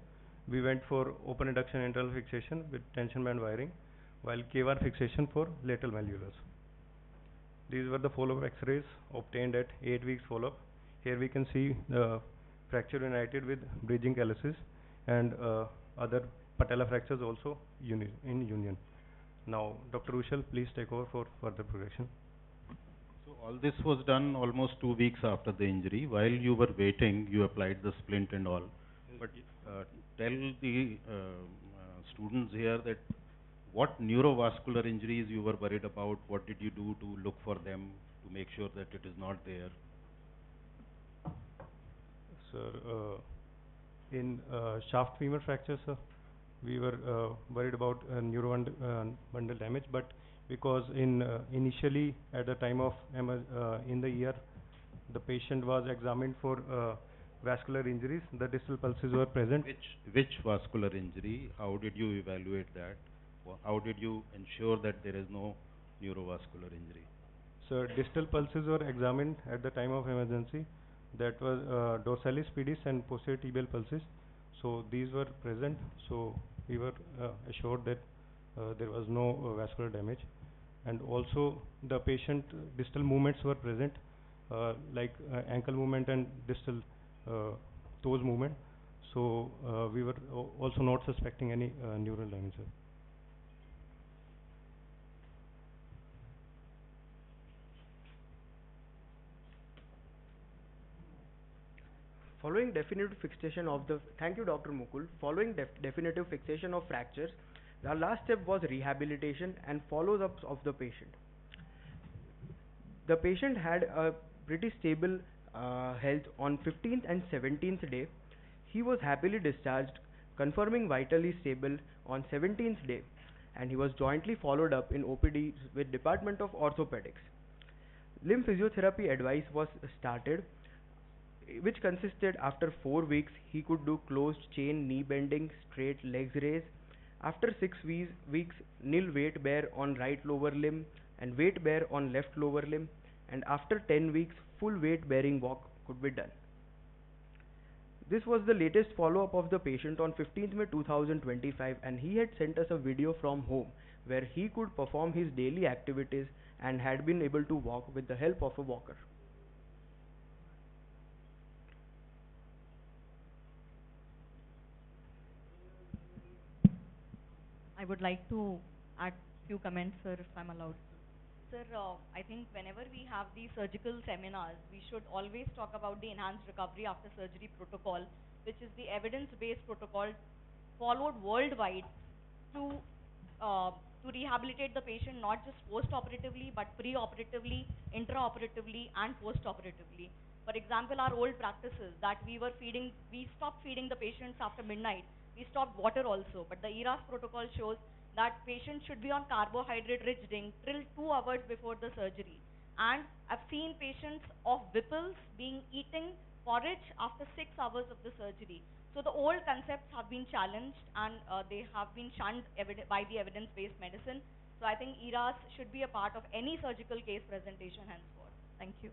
we went for open reduction internal fixation with tension band wiring, while K-bar fixation for lateral malleolus. These were the follow-up X-rays obtained at 8 weeks follow-up. Here we can see the fracture united with bridging calluses and other patella fractures also in union. Now, Dr. Rushal, please take over for further progression. So all this was done almost 2 weeks after the injury. While you were waiting, you applied the splint and all. But tell the students here that what neurovascular injuries you were worried about, what did you do to look for them to make sure that it is not there? Sir, in shaft femur fracture, sir, we were worried about neurobundle damage, but because initially at the time of in the year, the patient was examined for vascular injuries, the distal pulses were present. Which vascular injury? How did you evaluate that? How did you ensure that there is no neurovascular injury? So distal pulses were examined at the time of emergency. That was dorsalis pedis and posterior tibial pulses. So these were present. So we were assured that there was no vascular damage. And also the patient distal movements were present, like ankle movement and distal toes movement. So we were also not suspecting any neural damage. Following definitive fixation of the thank you Dr. Mukul. Following definitive fixation of fractures, the last step was rehabilitation and follow-up of the patient. The patient had a pretty stable health on 15th and 17th day. He was happily discharged, confirming vitally stable on 17th day, and he was jointly followed up in OPD with Department of Orthopedics. Limb physiotherapy advice was started, which consisted after 4 weeks he could do closed chain knee bending, straight legs raise. After 6 weeks, nil weight bear on right lower limb and weight bear on left lower limb, and after 10 weeks full weight bearing walk could be done. This was the latest follow-up of the patient on 15th May 2025, and he had sent us a video from home where he could perform his daily activities and had been able to walk with the help of a walker. I would like to add few comments, sir, if I'm allowed. Sir, I think whenever we have these surgical seminars, we should always talk about the enhanced recovery after surgery protocol, which is the evidence-based protocol followed worldwide to rehabilitate the patient not just post-operatively but pre-operatively, intra-operatively, and post-operatively. For example, our old practices that we stopped feeding the patients after midnight. We stopped water also, but the ERAS protocol shows that patients should be on carbohydrate-rich drink till 2 hours before the surgery. And I've seen patients of Whipples eating porridge after 6 hours of the surgery. So the old concepts have been challenged and they have been shunned by the evidence-based medicine. So I think ERAS should be a part of any surgical case presentation henceforth. Thank you.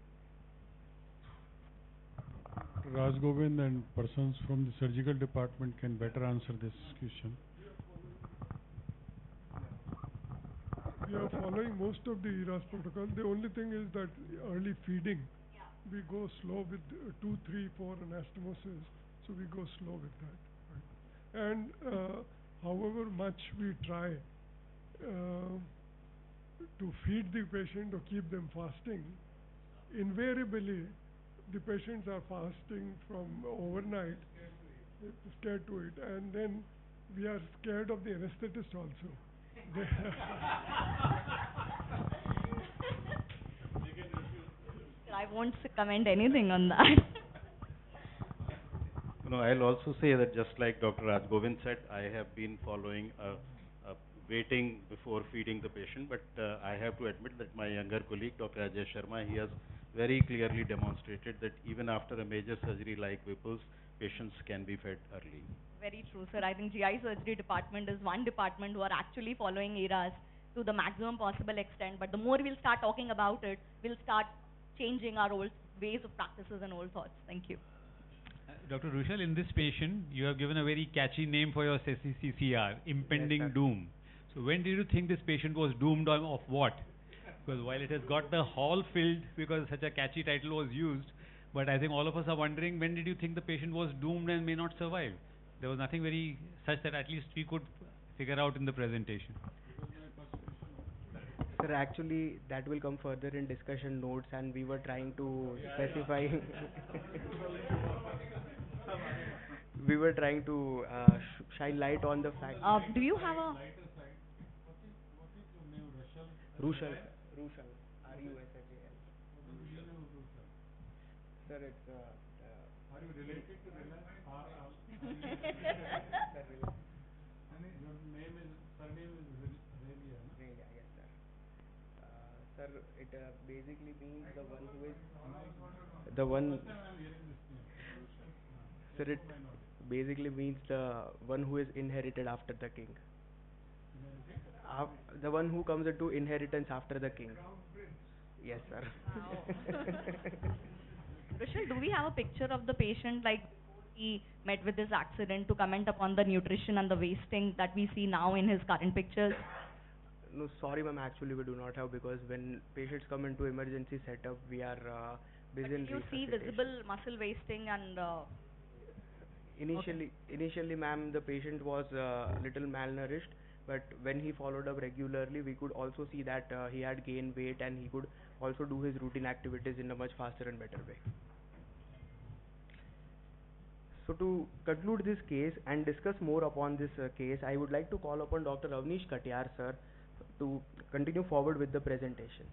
Raj Govind and persons from the surgical department can better answer this question. We are following most of the ERAS protocol. The only thing is that early feeding, we go slow with 2, 3, 4 anastomosis, so we go slow with that. Right? And however much we try to feed the patient or keep them fasting, invariably the patients are fasting from overnight, scared to it, and then we are scared of the anesthetist also. I won't comment anything on that. No, I'll also say that just like Dr. Raj Govind said, I have been following waiting before feeding the patient, but I have to admit that my younger colleague, Dr. Aditya Shah, he has very clearly demonstrated that even after a major surgery like Whipples, patients can be fed early. Very true, sir. I think GI surgery department is one department who are actually following ERAS to the maximum possible extent. But the more we'll start talking about it, we'll start changing our old ways of practices and old thoughts. Thank you. Dr. Rushal, in this patient, you have given a very catchy name for your CCR, Impending Doom. So when did you think this patient was doomed of what? Because while it has got the hall filled because such a catchy title was used, but I think all of us are wondering, when did you think the patient was doomed and may not survive? There was nothing very such that at least we could figure out in the presentation. Sir, actually that will come further in discussion notes, and we were trying to specify we were trying to shine light on the fact. Do you have a Rushal, Rushal, Sir, it's are you related to Relia? Your name is, surname is Relia, no? Relia, yes sir. Sir, it basically means the one who is the one. Sir, it basically means the one who is inherited after the king. The one who comes into inheritance after the king. Yes, sir. Rushal, do we have a picture of the patient like he met with this accident to comment upon the nutrition and the wasting that we see now in his current pictures? No, sorry ma'am, actually we do not have, because when patients come into emergency setup, we are busy in resuscitation. You see visible muscle wasting and... Initially ma'am, the patient was little malnourished, but when he followed up regularly, we could also see that he had gained weight and he could also do his routine activities in a much faster and better way. So to conclude this case and discuss more upon this case, I would like to call upon Dr. Avnish Katiyar sir to continue forward with the presentation.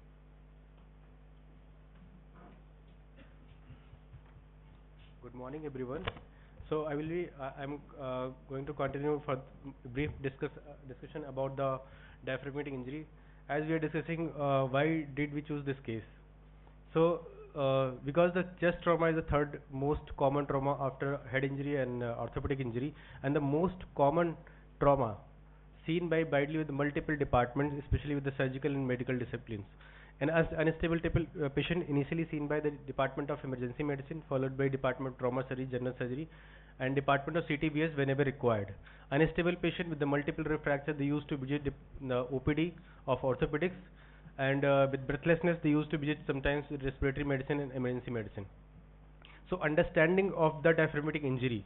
Good morning, everyone. So I will be I'm going to continue for brief discussion about the diaphragmatic injury. As we are discussing, why did we choose this case? So because the chest trauma is the third most common trauma after head injury and orthopedic injury, and the most common trauma seen by widely with multiple departments, especially with the surgical and medical disciplines. And as unstable patient initially seen by the Department of Emergency Medicine, followed by Department of Trauma Surgery, General Surgery, and Department of CTBS whenever required. Unstable patient with the multiple rib fracture, they used to visit the OPD of orthopedics, and with breathlessness, they used to visit sometimes with respiratory medicine and emergency medicine. So understanding of the diaphragmatic injury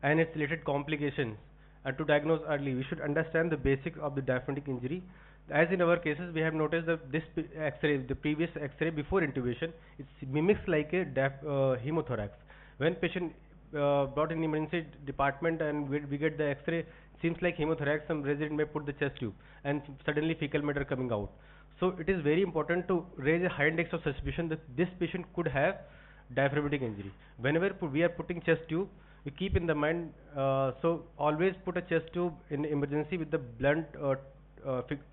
and its related complications, and to diagnose early, we should understand the basics of the diaphragmatic injury. As in our cases, we have noticed that this X-ray, the previous X-ray before intubation, it mimics like a hemothorax. When patient brought in emergency department and we get the X-ray, seems like hemothorax. Some resident may put the chest tube and suddenly fecal matter coming out. So it is very important to raise a high index of suspicion that this patient could have diaphragmatic injury. Whenever we are putting chest tube, we keep in the mind, so always put a chest tube in emergency with the blunt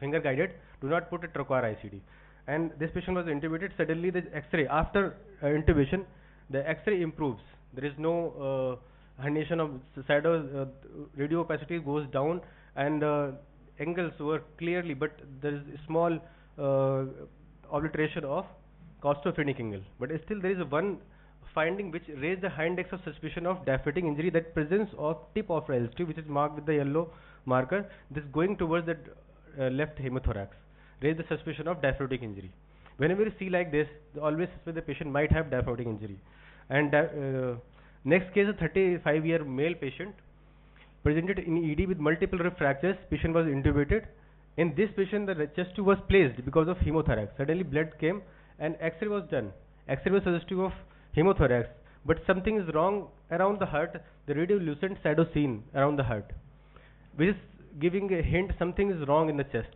finger guided. Do not put a trocar ICD. And this patient was intubated. Suddenly the X-ray after intubation, the X-ray improves. There is no herniation of shadows. Radio opacity goes down, and angles were clearly, but there is a small obliteration of costophrenic angle. But still there is one finding which raised the high index of suspicion of diaphragmatic injury, that presence of tip of Rell's tube, which is marked with the yellow marker. This going towards the left hemothorax raised the suspicion of diaphragmatic injury. Whenever you see like this, always suspect the patient might have diaphragmatic injury. And next case, a 35-year male patient presented in ED with multiple rib fractures. Patient was intubated. In this patient, the chest tube was placed because of hemothorax. Suddenly blood came and X-ray was done. X-ray was suggestive of hemothorax, but something is wrong around the heart. The radiolucent shadow seen around the heart, which is giving a hint something is wrong in the chest.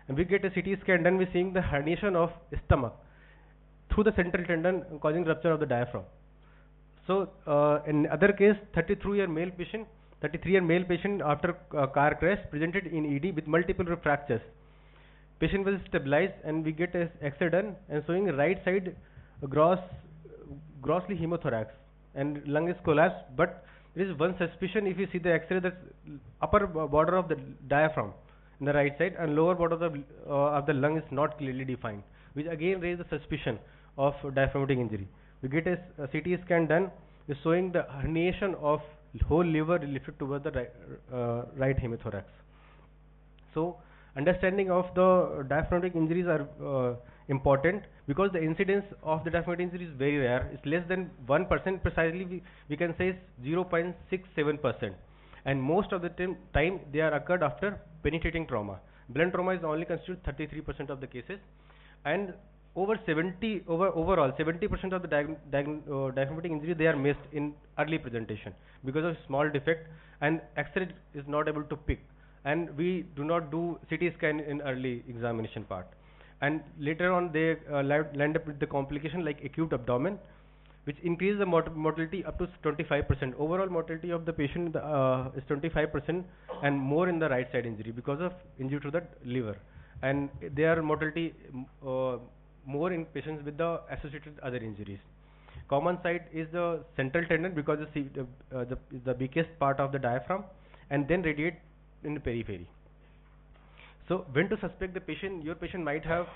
And we get a CT scan done, we're seeing the herniation of stomach through the central tendon, causing rupture of the diaphragm. So in other case, 33-year male patient after car crash presented in ED with multiple rib fractures. Patient was stabilized, and we get a X-ray done and showing right side grossly hemothorax, and lung is collapsed. But there is one suspicion. If you see the X-ray, the upper border of the diaphragm in the right side and lower border of the lung is not clearly defined, which again raises the suspicion of diaphragmatic injury. We get a CT scan done, is showing the herniation of whole liver lifted towards the right hemothorax. So understanding of the diaphragmatic injuries are important, because the incidence of the diaphragmatic injury is very rare. It's less than 1%. Precisely we can say 0.67%, and most of the time they are occurred after penetrating trauma. Blunt trauma is only constitute 33% of the cases, and overall 70% of the diaphragmatic injury they are missed in early presentation because of small defect, and X-ray is not able to pick, and we do not do CT scan in early examination part. And later on they land up with the complication like acute abdomen, which increases the mortality up to 25%. Overall mortality of the patient is 25% and more in the right side injury because of injury to the liver, and their mortality more in patients with the associated other injuries. Common site is the central tendon because the weakest part of the diaphragm, and then radiate in the periphery. So when to suspect the patient? Your patient might have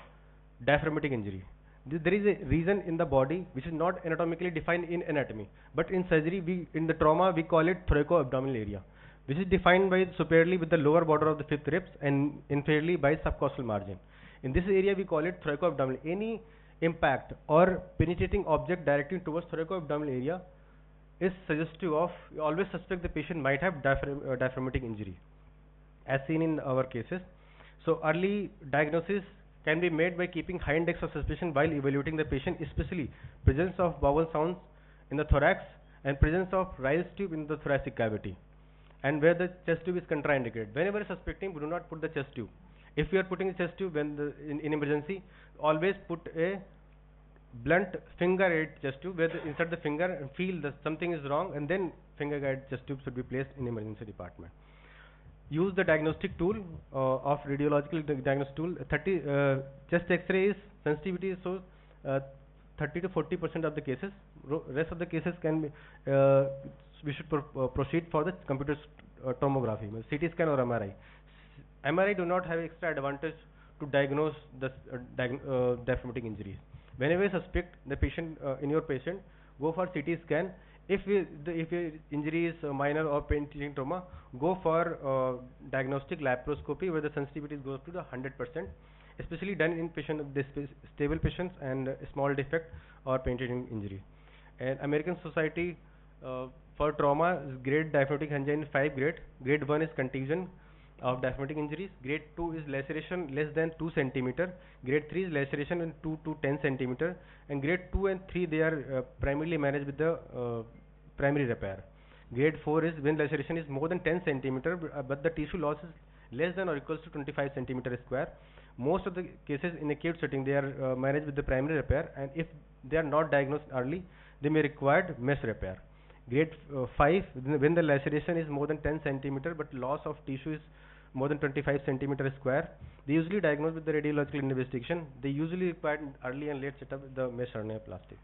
diaphragmatic injury. There is a region in the body which is not anatomically defined in anatomy, but in surgery, in the trauma, we call it thoracoabdominal area, which is defined by superiorly with the lower border of the fifth ribs and inferiorly by subcostal margin. In this area, we call it thoracoabdominal. Any impact or penetrating object directing towards thoracoabdominal area is suggestive of, you always suspect the patient might have diaphragmatic injury, as seen in our cases. So early diagnosis can be made by keeping high index of suspicion while evaluating the patient, especially presence of vowel sounds in the thorax and presence of Ryle's tube in the thoracic cavity, and where the chest tube is contraindicated. Whenever suspecting, we do not put the chest tube. If we are putting a chest tube in emergency, always put a blunt finger guide chest tube where insert the finger and feel that something is wrong, and then finger guide chest tube should be placed in emergency department. Use the diagnostic tool of radiological diagnostic tool. Chest X-ray is sensitivity is so 30 to 40% of the cases. Rest of the cases can be we should proceed for the computer tomography, CT scan or MRI. MRI do not have extra advantage to diagnose the diaphragmatic injuries. Whenever you suspect the patient in your patient, go for CT scan. If your injury is minor or pain-teaching trauma, go for diagnostic laparoscopy where the sensitivity goes to the 100%, especially done in stable patients and small defect or pain-teaching injury. And American Society for Trauma is grade diaphragmatic angina in 5 grade. Grade 1 is contusion of diaphragmatic injuries. Grade 2 is laceration less than 2 cm. Grade 3 is laceration in 2 to 10 cm. And grade 2 and 3 they are primarily managed with the primary repair. Grade 4 is when laceration is more than 10 cm but the tissue loss is less than or equals to 25 cm square. Most of the cases in acute setting they are managed with the primary repair, and if they are not diagnosed early, they may require mesh repair. Grade 5 when the laceration is more than 10 cm but loss of tissue is more than 25 cm square, they usually diagnose with the radiological investigation. They usually require early and late setup with the mesh herniaplasty.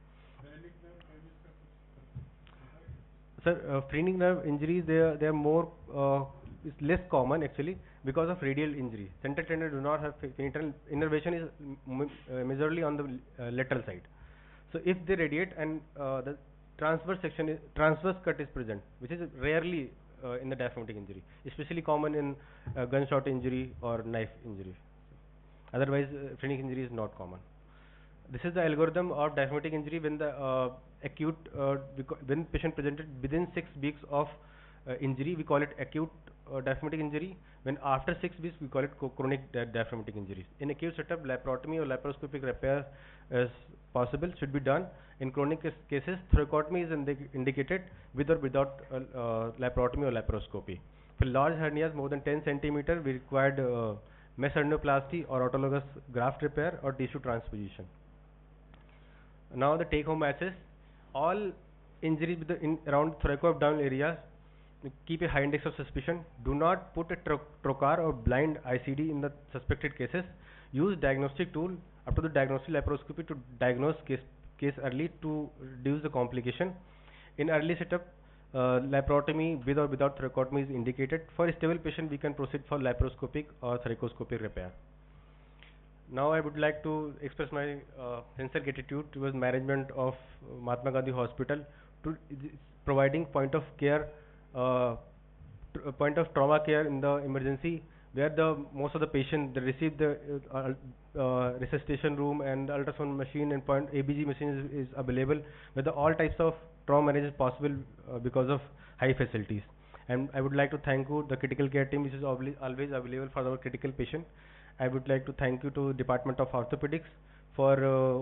Sir, phrenic nerve injuries they are more is less common actually because of radial injury. Central tendon do not have internal innervation is majorly on the lateral side. So if they radiate and the transverse cut is present, which is rarely in the diaphragmatic injury, especially common in gunshot injury or knife injury. Otherwise, phrenic injury is not common. This is the algorithm of diaphragmatic injury when the acute when patient presented within 6 weeks of injury, we call it acute diaphragmatic injury. When after 6 weeks, we call it chronic diaphragmatic injuries. In acute setup, laparotomy or laparoscopic repair is possible, should be done. In chronic cases, thoracotomy is indicated with or without laparotomy or laparoscopy. For large hernias more than 10 cm, we required mesh hernioplasty or autologous graft repair or tissue transposition. Now the take-home message: all injuries in around thoracoabdominal areas, keep a high index of suspicion. Do not put a trocar or blind ICD in the suspected cases. Use diagnostic tool up to the diagnostic laparoscopy to diagnose case early to reduce the complication. In early setup, laparotomy with or without thoracotomy is indicated. For stable patient, we can proceed for laparoscopic or thoracoscopic repair. Now I would like to express my sincere gratitude towards management of Mahatma Gandhi Hospital to providing point of care, point of trauma care in the emergency, where the most of the patients they receive the resuscitation room and the ultrasound machine and point ABG machine is available, where all types of trauma management is possible because of high facilities. And I would like to thank you the critical care team which is always available for our critical patient. I would like to thank you to Department of Orthopedics for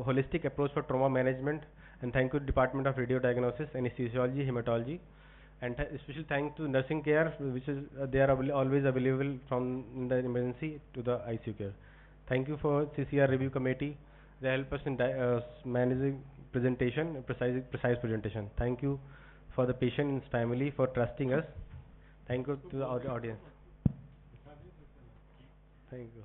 holistic approach for trauma management, and thank you Department of Radiodiagnosis, Anesthesiology, Hematology, and especially thanks to nursing care which is they are always available from the emergency to the ICU care. Thank you for CCR review committee. They help us in managing presentation, precise presentation. Thank you for the patient and his family for trusting us. Thank you to the audience. Thank you.